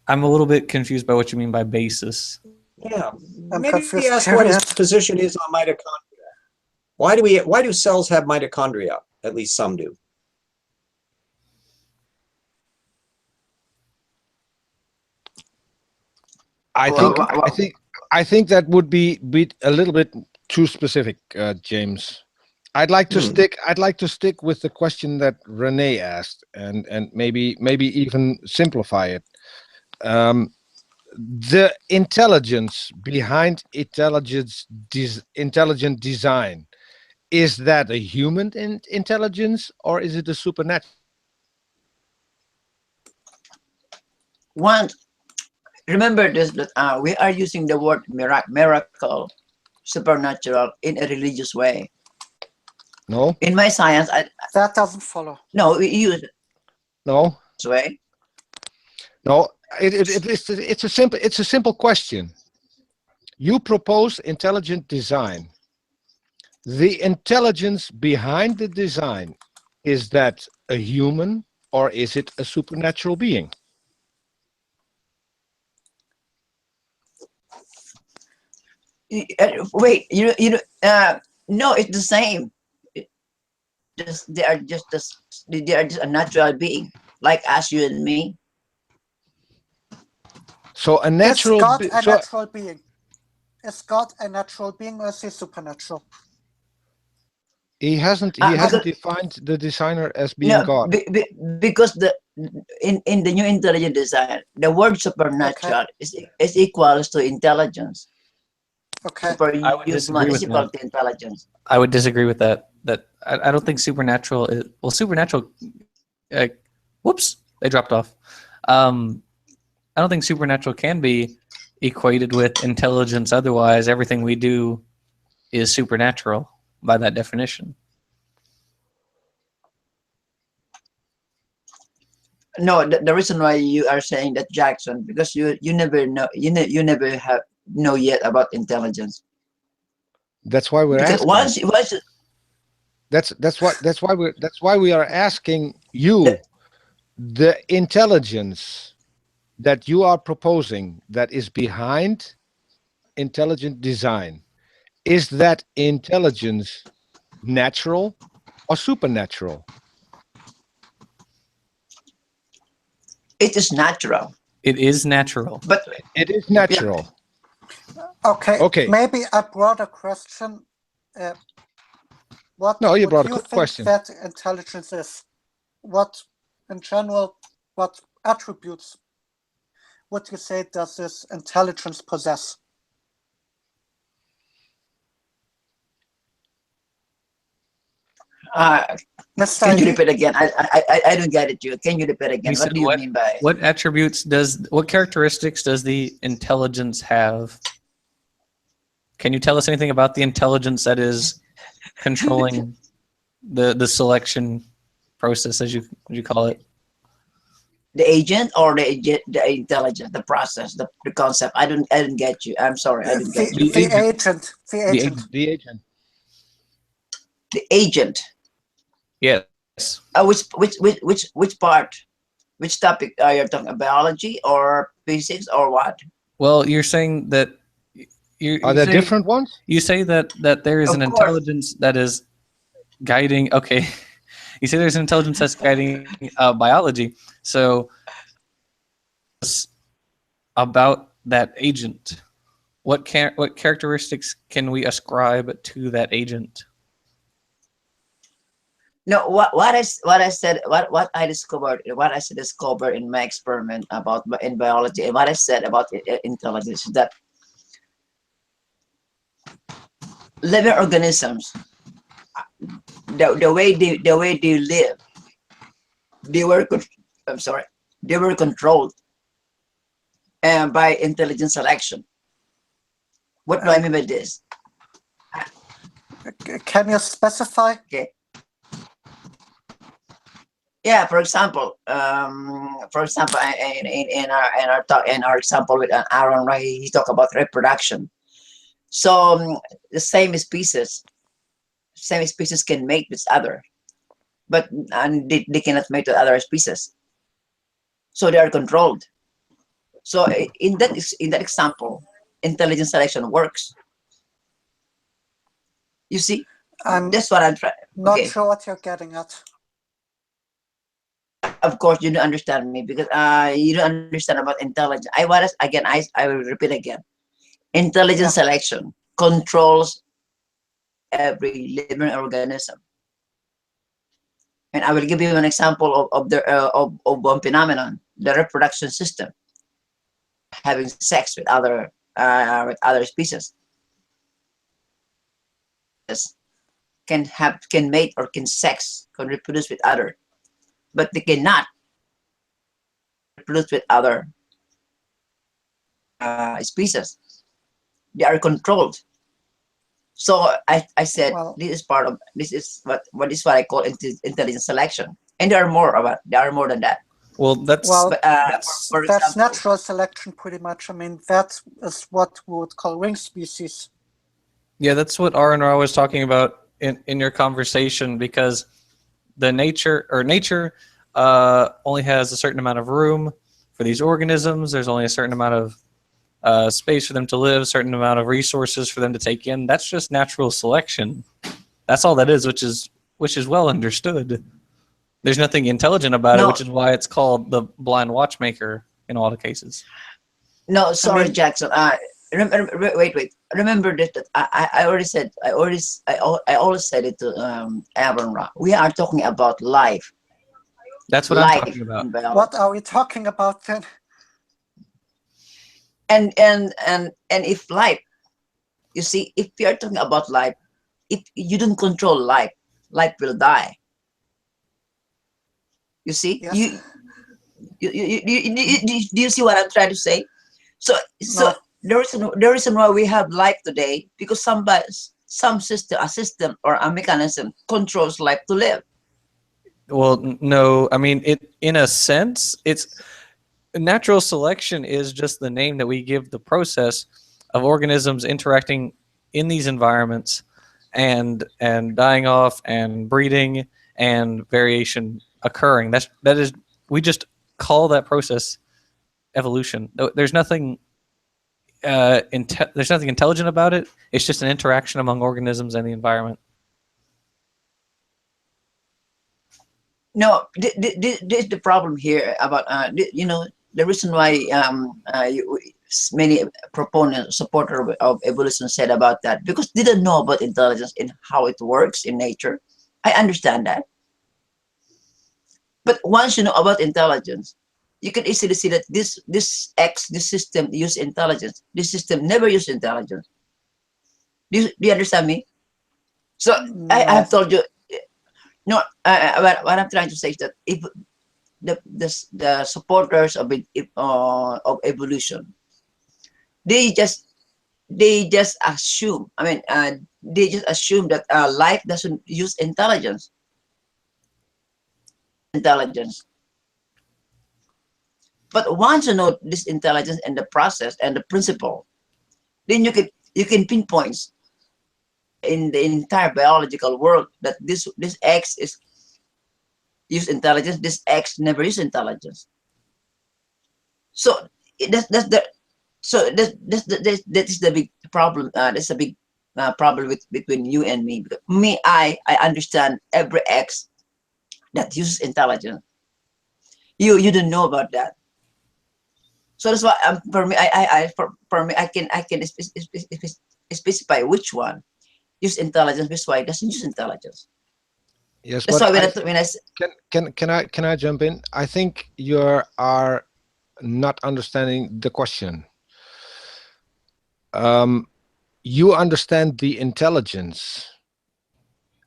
[SPEAKER 1] I'm a little bit confused by what you mean by basis.
[SPEAKER 4] Yeah,
[SPEAKER 3] I'm
[SPEAKER 4] maybe
[SPEAKER 3] confused.
[SPEAKER 4] ask what his position is on mitochondria. Why do cells have mitochondria? At least some do.
[SPEAKER 2] I think that would be a little bit too specific, James. I'd like to stick with the question that Renee asked, and maybe even simplify it. The intelligence behind intelligent design, is that a human intelligence or is it a supernatural?
[SPEAKER 6] One, remember this, that we are using the word miracle, supernatural in a religious way.
[SPEAKER 2] No.
[SPEAKER 6] In my science,
[SPEAKER 3] that doesn't follow.
[SPEAKER 6] No, we use it.
[SPEAKER 2] No.
[SPEAKER 6] This way.
[SPEAKER 2] No. It's a simple question. You propose intelligent design. The intelligence behind the design, is that a human or is it a supernatural being?
[SPEAKER 6] Wait, no, it's the same. They are just a natural being, like us, you and me.
[SPEAKER 2] So a natural.
[SPEAKER 3] Is God a natural being? Is God a natural being or is he supernatural?
[SPEAKER 2] He hasn't defined the designer as being God.
[SPEAKER 6] Because in the new intelligent design, the word supernatural is equals to intelligence.
[SPEAKER 3] Okay.
[SPEAKER 1] I would disagree with that.
[SPEAKER 6] To intelligence.
[SPEAKER 1] I would disagree with that. I don't think supernatural is, well, supernatural. Whoops, they dropped off. I don't think supernatural can be equated with intelligence. Otherwise, everything we do is supernatural by that definition.
[SPEAKER 6] No, the reason why you are saying that, Jackson, because you never know, you never have know yet about intelligence.
[SPEAKER 2] That's why we're asking. That's why we are asking you the intelligence that you are proposing that is behind intelligent design. Is that intelligence natural or supernatural?
[SPEAKER 6] It is natural.
[SPEAKER 1] It is natural.
[SPEAKER 6] But
[SPEAKER 2] it is natural.
[SPEAKER 3] Yeah. Okay. Maybe a broader question. What
[SPEAKER 2] no, you
[SPEAKER 3] brought
[SPEAKER 2] a
[SPEAKER 3] you
[SPEAKER 2] good
[SPEAKER 3] think
[SPEAKER 2] question.
[SPEAKER 3] That intelligence is? What, in general, what attributes would you say does this intelligence possess?
[SPEAKER 6] Can you repeat again? I don't get it. Can you repeat again? What do you mean by?
[SPEAKER 1] What attributes what characteristics does the intelligence have? Can you tell us anything about the intelligence that is controlling the selection process, as you call it?
[SPEAKER 6] The agent or the intelligence, the process, the concept. I didn't get you. I'm sorry, I didn't get you.
[SPEAKER 3] The agent. The agent.
[SPEAKER 2] The agent.
[SPEAKER 6] The agent.
[SPEAKER 1] Yes.
[SPEAKER 6] Which part? Which topic are you talking about? Biology or physics or what?
[SPEAKER 1] Well, you're saying that
[SPEAKER 2] Are there different ones?
[SPEAKER 1] You say that there is
[SPEAKER 6] Of
[SPEAKER 1] an
[SPEAKER 6] course.
[SPEAKER 1] intelligence that is guiding. Okay, you say there's an intelligence that's guiding biology. So, about that agent, what characteristics can we ascribe to that agent?
[SPEAKER 6] No, what I said, what I discovered in my experiment about in biology, and what I said about intelligence is that living organisms, the way they live, they were controlled by intelligent selection. What do I mean by this?
[SPEAKER 3] Can you specify?
[SPEAKER 6] Okay. Yeah, for example, in our example with Aron, right? He talked about reproduction. So the same species can mate with other, but they cannot mate with other species. So they are controlled. So in that example, intelligent selection works. You see, that's what I'm trying.
[SPEAKER 3] Not sure what you're getting at.
[SPEAKER 6] Of course, you don't understand me because you don't understand about intelligence. I will repeat again. Intelligent selection controls every living organism, and I will give you an example of one phenomenon: the reproduction system, having sex with other species. Can mate or can reproduce with other. But they cannot reproduce with other species. They are controlled. So I said, well, this is what I call intelligent selection, and there are more than that.
[SPEAKER 1] Well, that's
[SPEAKER 3] that's natural selection, pretty much. I mean, that is what we would call ring species.
[SPEAKER 1] Yeah, that's what Aron was talking about in your conversation, because the nature only has a certain amount of room for these organisms. There's only a certain amount of space for them to live, a certain amount of resources for them to take in. That's just natural selection. That's all that is, which is well understood. There's nothing intelligent about it, which is why it's called the blind watchmaker in all the cases.
[SPEAKER 6] No, sorry, Jackson. Wait. Remember that I always said it to Aron. We are talking about life.
[SPEAKER 1] That's what I'm talking about.
[SPEAKER 3] What are we talking about then?
[SPEAKER 6] And if life, you see, if we are talking about life, if you don't control life will die. You see, yes. Do you see what I'm trying to say? So the reason why we have life today, because some system, a system or a mechanism controls life to live.
[SPEAKER 1] Well, no, I mean, in a sense, it's natural selection is just the name that we give the process of organisms interacting in these environments and dying off and breeding and variation occurring. That is, we just call that process evolution. There's nothing there's nothing intelligent about it. It's just an interaction among organisms and the environment.
[SPEAKER 6] No, this is the problem here about the reason why many supporters of evolution said about that, because they didn't know about intelligence and how it works in nature. I understand that, but once you know about intelligence, you can easily see that this system use intelligence. This system never use intelligence. Do you understand me? So no. I have told you. No, what I'm trying to say is that if the supporters of evolution, they just they just assume. They just assume that life doesn't use intelligence. But once you know this intelligence and the process and the principle, then you can pinpoint in the entire biological world that this X is use intelligence, this X never use intelligence. So that's the that is the big problem. That's a big problem between you and me. Because I understand every X that uses intelligence. You don't know about that. So that's why for me I can specify which one use intelligence, which one doesn't use intelligence.
[SPEAKER 2] Yes,
[SPEAKER 6] That's
[SPEAKER 2] but
[SPEAKER 6] why when I
[SPEAKER 2] can I jump in? I think you are not understanding the question. You understand the intelligence,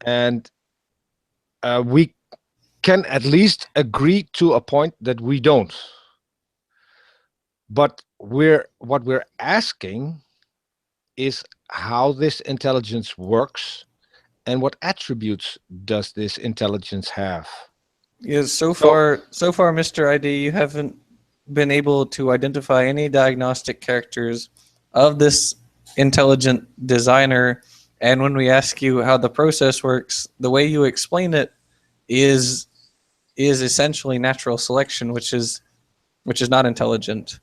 [SPEAKER 2] and we can at least agree to a point that we don't. But what we're asking is how this intelligence works and what attributes does this intelligence have.
[SPEAKER 1] Yes, so far, Mr. ID, you haven't been able to identify any diagnostic characters of this intelligent designer. And when we ask you how the process works, the way you explain it is essentially natural selection, which is not intelligent.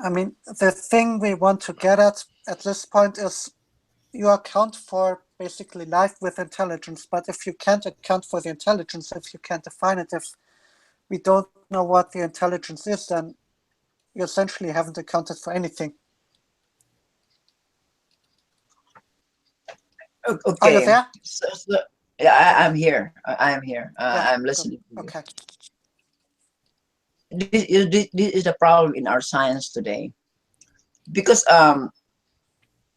[SPEAKER 3] I mean, the thing we want to get at this point is you account for basically life with intelligence, but if you can't account for the intelligence, if you can't define it, if we don't know what the intelligence is, then you essentially haven't accounted for anything.
[SPEAKER 6] Okay.
[SPEAKER 3] Are you there?
[SPEAKER 6] Yeah, I'm here. I am here.
[SPEAKER 3] Yeah,
[SPEAKER 6] I'm listening.
[SPEAKER 3] Okay.
[SPEAKER 6] This is the problem in our science today, because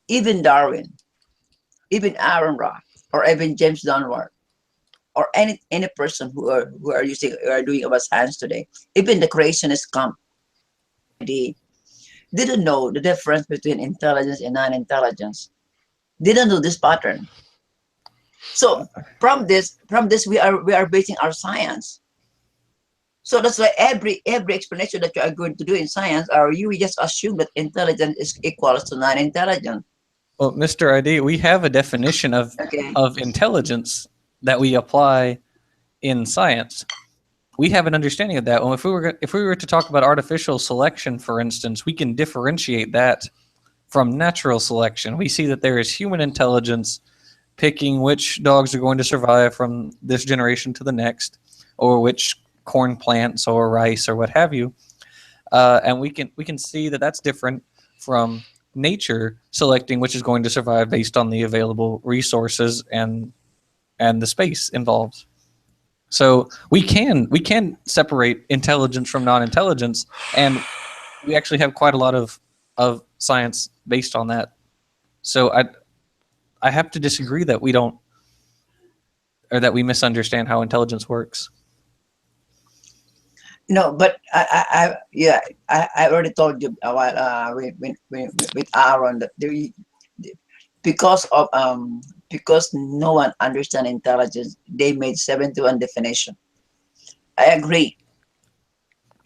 [SPEAKER 6] even Darwin, even Aron, or even James Dunbar, or any person who are doing about science today, even the creationists come, they didn't know the difference between intelligence and non-intelligence. They didn't know this pattern. So from this we are basing our science. So that's why every explanation that you are going to do in science, or you just assume that intelligence is equals to non-intelligence.
[SPEAKER 1] Well, Mr. ID, we have a definition of intelligence that we apply in science. We have an understanding of that. Well, if we were to talk about artificial selection, for instance, we can differentiate that from natural selection. We see that there is human intelligence picking which dogs are going to survive from this generation to the next, or which corn plants or rice or what have you, and we can see that that's different from nature selecting which is going to survive based on the available resources and the space involved. So we can separate intelligence from non-intelligence, and we actually have quite a lot of science based on that. So I have to disagree that we don't, or that we misunderstand how intelligence works.
[SPEAKER 6] No, but I already told you a while with Aron that because no one understands intelligence, they made 71 definition. I agree.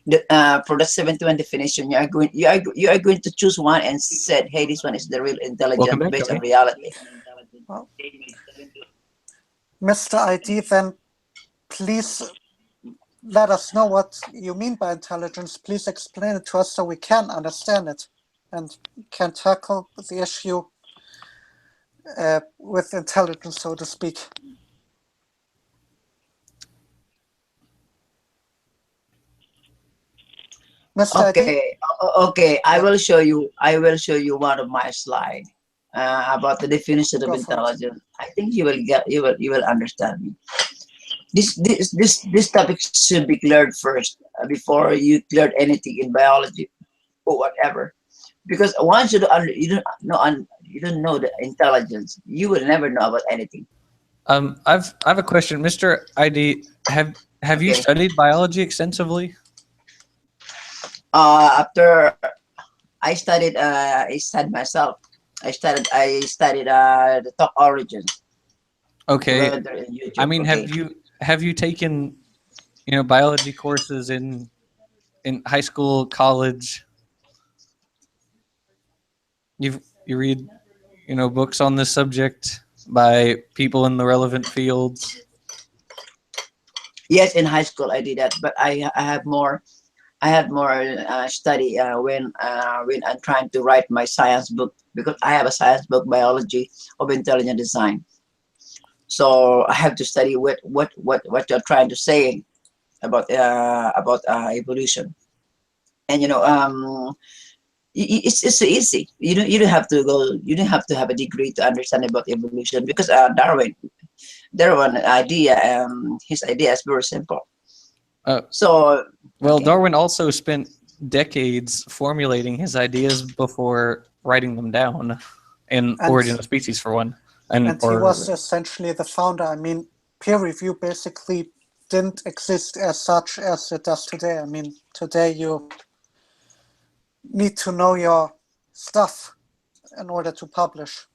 [SPEAKER 6] For the 71 definition, you are going to choose one and said, hey, this one is the real intelligence based on reality.
[SPEAKER 3] Well, Mr. ID, then please let us know what you mean by intelligence. Please explain it to us so we can understand it and can tackle the issue with intelligence, so to speak. Mr.
[SPEAKER 6] Okay, okay. I will show you one of my slides about the definition of intelligence. I think you will understand me. This topic should be cleared first before you cleared anything in biology or whatever, because once you don't know the intelligence, you will never know about anything.
[SPEAKER 1] I have a question, Mr. ID. Have you studied biology extensively?
[SPEAKER 6] After I studied myself, I studied the talk origin.
[SPEAKER 1] Okay.
[SPEAKER 6] Whether in YouTube,
[SPEAKER 1] I mean,
[SPEAKER 6] okay.
[SPEAKER 1] have you taken, biology courses in high school, college? You read, books on this subject by people in the relevant fields.
[SPEAKER 6] Yes, in high school I did that, but I have more. I had more study when I'm trying to write my science book, because I have a science book, biology of intelligent design. So I have to study what you're trying to say about evolution. And it's so easy. You don't have to go. You don't have to have a degree to understand about evolution, because Darwin idea, his idea is very simple. So
[SPEAKER 1] Well,
[SPEAKER 6] okay.
[SPEAKER 1] Darwin also spent decades formulating his ideas before writing them down in
[SPEAKER 3] And-
[SPEAKER 1] Origin of Species, for one.
[SPEAKER 3] And he was essentially the founder. I mean, peer review basically didn't exist as such as it does today. I mean, today you need to know your stuff in order to publish.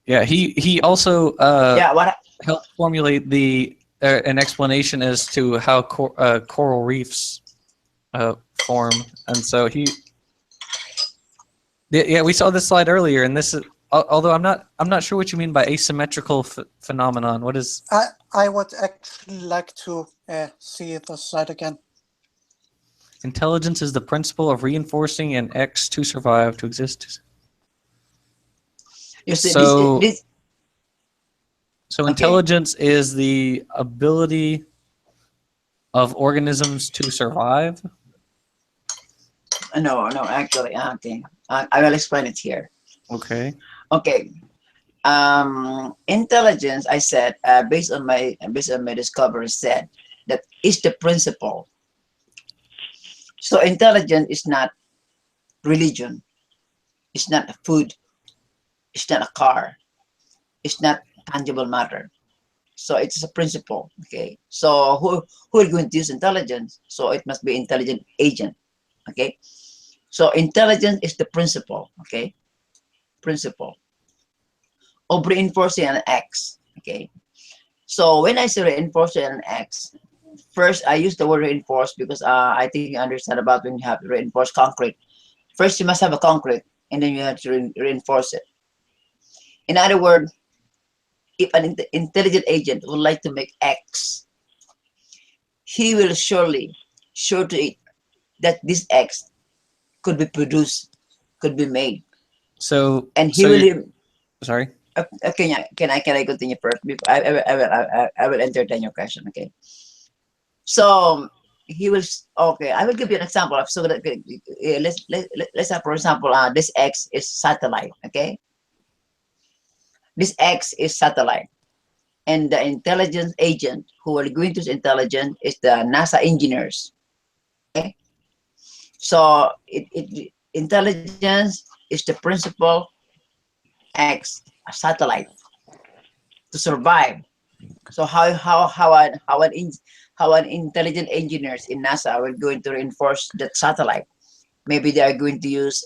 [SPEAKER 1] Yeah, he also
[SPEAKER 6] Yeah, what
[SPEAKER 1] helped formulate an explanation as to how coral reefs form, and so we saw this slide earlier, and this is, although I'm not sure what you mean by asymmetrical phenomenon. What is?
[SPEAKER 3] I would actually like to see the slide again.
[SPEAKER 1] Intelligence is the principle of reinforcing an X to survive, to exist.
[SPEAKER 6] you see,
[SPEAKER 1] So-
[SPEAKER 6] this
[SPEAKER 1] So
[SPEAKER 6] Okay.
[SPEAKER 1] intelligence is the ability of organisms to survive.
[SPEAKER 6] no, actually, okay. I will explain it here.
[SPEAKER 1] Okay.
[SPEAKER 6] Okay. Intelligence, I said, based on my discovery, said that is the principle. So intelligence is not religion. It's not a food. It's not a car. It's not tangible matter. So it's a principle. Okay. So who is going to use intelligence? So it must be intelligent agent. Okay. So intelligence is the principle. Okay. Principle of reinforcing an X. Okay. So when I say reinforcing an X, first I use the word reinforce because I think you understand about when you have to reinforce concrete. First you must have a concrete, and then you have to reinforce it. In other words, if an intelligent agent would like to make X, he will sure to it that this X could be produced, could be made,
[SPEAKER 1] So
[SPEAKER 6] and he
[SPEAKER 1] so
[SPEAKER 6] will.
[SPEAKER 1] you're- Sorry.
[SPEAKER 6] Can I continue first? I will entertain your question. Okay. So he will. Okay, I will give you an example of so that let's have, for example, this X is satellite. Okay. This X is satellite, and the intelligence agent who are going to use intelligence is the NASA engineers. Okay. So intelligence is the principal X, a satellite, to survive. So how an intelligent engineers in NASA are going to reinforce that satellite? Maybe they are going to use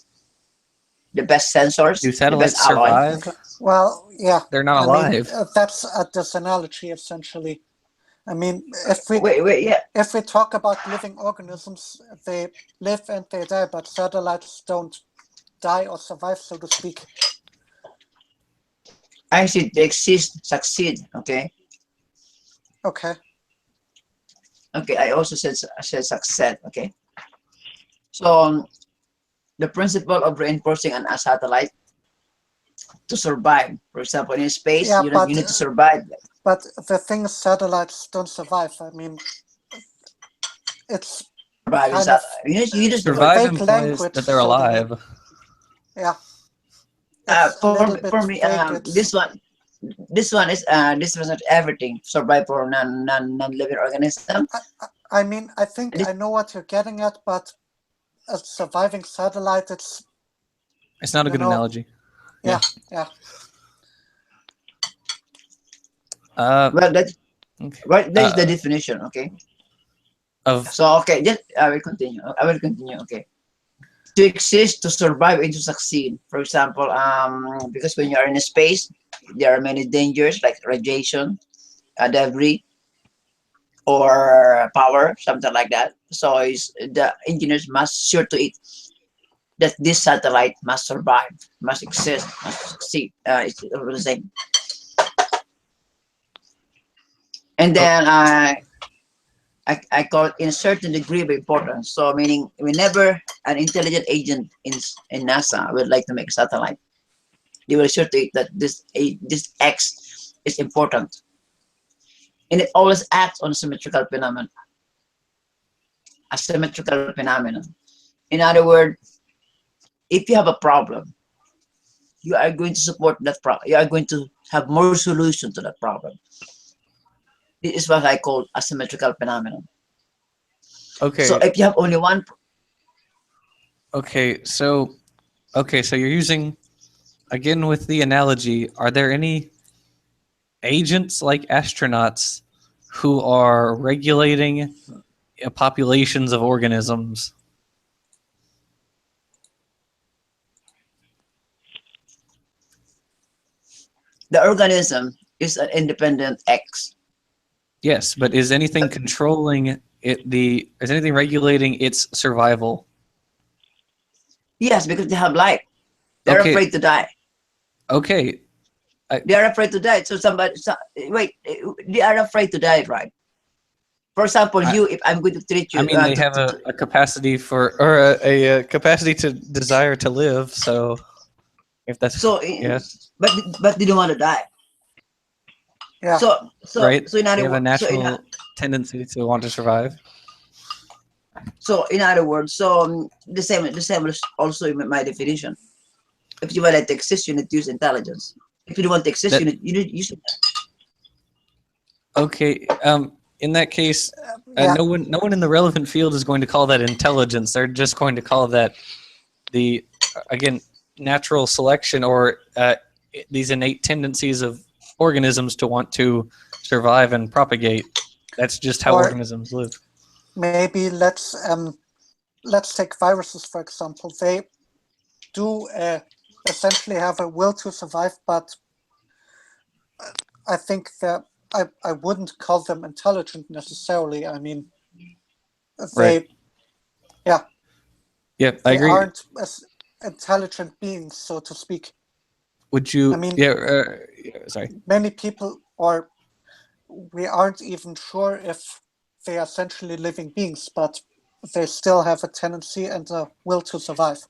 [SPEAKER 6] the best sensors,
[SPEAKER 1] Do
[SPEAKER 6] the
[SPEAKER 1] satellites
[SPEAKER 6] best alloy.
[SPEAKER 1] survive?
[SPEAKER 3] Okay. Well, yeah.
[SPEAKER 1] They're not
[SPEAKER 3] I mean,
[SPEAKER 1] alive.
[SPEAKER 3] that's a disanalogy, essentially. I mean,
[SPEAKER 6] Wait, yeah.
[SPEAKER 3] if we talk about living organisms, they live and they die, but satellites don't die or survive, so to speak.
[SPEAKER 6] Actually, they exist, succeed. Okay.
[SPEAKER 3] Okay.
[SPEAKER 6] Okay. I also said success. Okay. So the principle of reinforcing a satellite to survive. For example, in space,
[SPEAKER 3] Yeah,
[SPEAKER 6] you
[SPEAKER 3] but
[SPEAKER 6] need to survive.
[SPEAKER 3] But the thing is, satellites don't survive. I mean, it's
[SPEAKER 6] Survive
[SPEAKER 3] kind
[SPEAKER 6] is
[SPEAKER 3] of
[SPEAKER 6] you just
[SPEAKER 1] Survive
[SPEAKER 3] fake
[SPEAKER 1] implies
[SPEAKER 3] language,
[SPEAKER 1] that they're
[SPEAKER 3] so to
[SPEAKER 1] alive.
[SPEAKER 3] yeah. It's a little bit
[SPEAKER 6] for me,
[SPEAKER 3] vague. It's,
[SPEAKER 6] this one is this was not everything. Survive for non-living organism.
[SPEAKER 3] I mean, I think I know what you're getting at, but a surviving satellite, it's
[SPEAKER 1] not a
[SPEAKER 3] you
[SPEAKER 1] good
[SPEAKER 3] know,
[SPEAKER 1] analogy.
[SPEAKER 3] yeah.
[SPEAKER 6] Well, that's
[SPEAKER 1] Okay.
[SPEAKER 6] right. That is the definition. Okay.
[SPEAKER 1] Of
[SPEAKER 6] So okay, just I will continue. Okay. to exist, to survive, and to succeed. For example, because when you are in space, there are many dangers like radiation, debris, or power, something like that. So the engineers must sure to it that this satellite must survive, must exist, must succeed. It's the same. And then I call it in a certain degree of importance. So meaning whenever an intelligent agent in NASA would like to make a satellite, they will assure to it that this X is important. And it always acts on a symmetrical phenomenon. A symmetrical phenomenon. In other words, if you have a problem, you are going to support that problem. You are going to have more solution to that problem. This is what I call a symmetrical phenomenon.
[SPEAKER 1] Okay.
[SPEAKER 6] So if you have only one.
[SPEAKER 1] Okay, so you're using, again with the analogy, are there any agents like astronauts who are regulating populations of organisms?
[SPEAKER 6] The organism is an independent X.
[SPEAKER 1] Yes, but is anything controlling it? Is anything regulating its survival?
[SPEAKER 6] Yes, because they have life. They're
[SPEAKER 1] Okay.
[SPEAKER 6] afraid to die.
[SPEAKER 1] Okay.
[SPEAKER 6] They are afraid to die. So wait, they are afraid to die, right? For example, if I'm going to treat you,
[SPEAKER 1] I mean, they have a capacity a capacity to desire to live. So, if that's
[SPEAKER 6] so.
[SPEAKER 1] yes,
[SPEAKER 6] But they don't want to die.
[SPEAKER 3] Yeah.
[SPEAKER 6] So
[SPEAKER 1] right.
[SPEAKER 6] So in
[SPEAKER 1] They
[SPEAKER 6] other
[SPEAKER 1] have a
[SPEAKER 6] words,
[SPEAKER 1] natural tendency to want to survive.
[SPEAKER 6] So in other words, the same is also in my definition. If you want to exist, you need to use intelligence. If you don't want to exist, you need use it.
[SPEAKER 1] Okay. In that case,
[SPEAKER 3] Yeah.
[SPEAKER 1] no one in the relevant field is going to call that intelligence. They're just going to call that again, natural selection or these innate tendencies of organisms to want to survive and propagate. That's just how organisms live.
[SPEAKER 3] Maybe let's take viruses, for example. They do essentially have a will to survive, but I think that I wouldn't call them intelligent necessarily. I mean,
[SPEAKER 1] Right.
[SPEAKER 3] Yeah,
[SPEAKER 1] I
[SPEAKER 3] they
[SPEAKER 1] agree.
[SPEAKER 3] aren't as intelligent beings, so to speak.
[SPEAKER 1] Would you?
[SPEAKER 3] I mean,
[SPEAKER 1] sorry.
[SPEAKER 3] Many people, or we aren't even sure if they are essentially living beings, but they still have a tendency and a will to survive.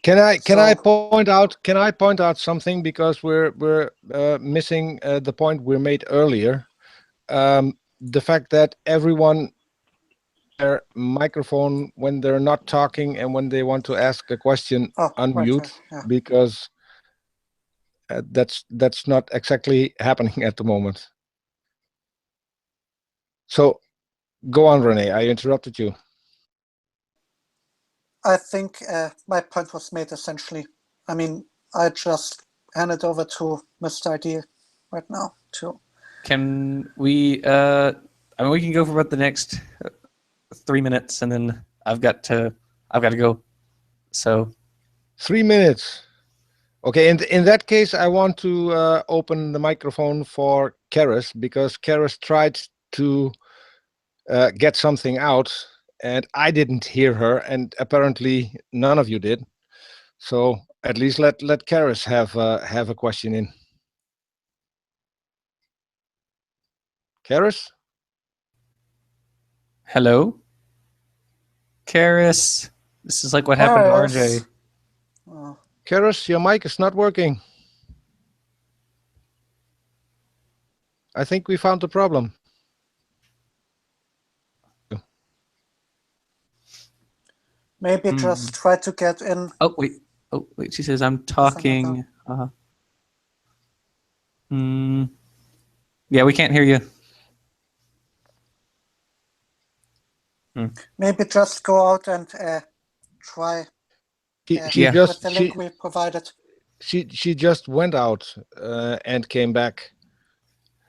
[SPEAKER 2] Can I point out something, because we're missing the point we made earlier. The fact that everyone their microphone when they're not talking and when they want to ask a question unmute,
[SPEAKER 3] right, yeah.
[SPEAKER 2] because that's not exactly happening at the moment. So go on, Renee. I interrupted you.
[SPEAKER 3] I think my point was made essentially. I mean, I just hand it over to Mr. ID right now too.
[SPEAKER 1] Can we? I mean, we can go for about the next 3 minutes, and then I've got to go. So
[SPEAKER 2] 3 minutes. Okay, in that case, I want to open the microphone for Karis, because Karis tried to get something out, and I didn't hear her, and apparently none of you did. So at least let Karis have a question in. Karis?
[SPEAKER 1] hello, Karis. This is like what happened to RJ.
[SPEAKER 3] Oh.
[SPEAKER 2] Karis, your mic is not working. I think we found the problem.
[SPEAKER 3] Maybe just try to get in.
[SPEAKER 1] Oh wait. She says I'm talking. Yeah, we can't hear you.
[SPEAKER 3] Maybe just go out and try. With the link we provided.
[SPEAKER 2] She just went out and came back.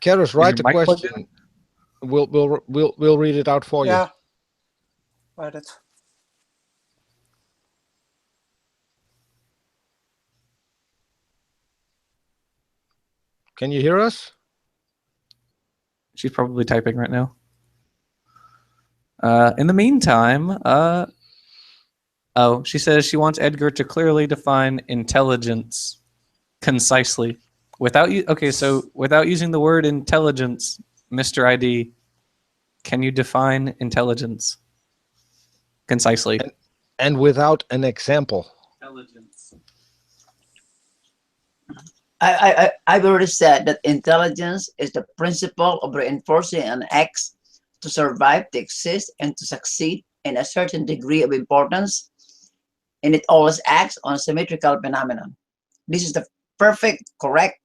[SPEAKER 2] Karis, write the question. We'll read it out for you.
[SPEAKER 3] Yeah. Write it.
[SPEAKER 2] Can you hear us?
[SPEAKER 1] She's probably typing right now. In the meantime, she says she wants Edgar to clearly define intelligence concisely. Without using the word intelligence, Mr. ID, can you define intelligence concisely?
[SPEAKER 2] And without an example.
[SPEAKER 1] Intelligence.
[SPEAKER 6] I've already said that intelligence is the principle of reinforcing an X to survive, to exist, and to succeed in a certain degree of importance, and it always acts on symmetrical phenomenon. This is the perfect, correct,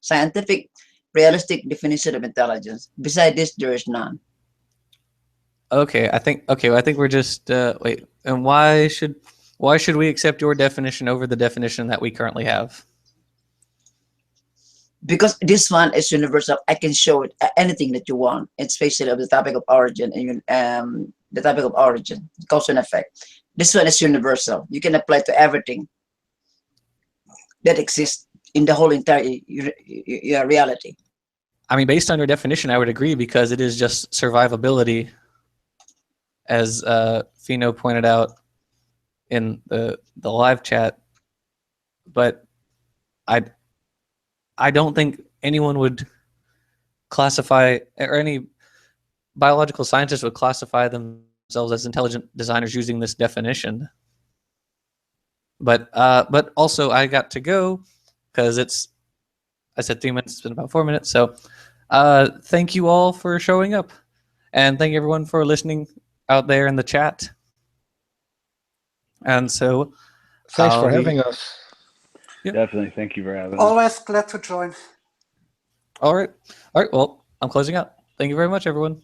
[SPEAKER 6] scientific, realistic definition of intelligence. Beside this, there is none.
[SPEAKER 1] Okay, I think we're just wait. And why should we accept your definition over the definition that we currently have?
[SPEAKER 6] Because this one is universal. I can show it anything that you want, especially of the topic of origin and the topic of origin, cause and effect. This one is universal. You can apply to everything that exists in the whole entire reality.
[SPEAKER 1] I mean, based on your definition, I would agree because it is just survivability, as Fino pointed out in the live chat. But I don't think anyone would classify, or any biological scientist would classify themselves as intelligent designers using this definition. But also I got to go because I said 3 minutes, it's been about 4 minutes. So thank you all for showing up, and thank everyone for listening out there in the chat. And so
[SPEAKER 2] thanks for having us.
[SPEAKER 1] Yep.
[SPEAKER 5] Definitely. Thank you for having us.
[SPEAKER 3] Always glad to join.
[SPEAKER 1] All right. Well, I'm closing out. Thank you very much, everyone.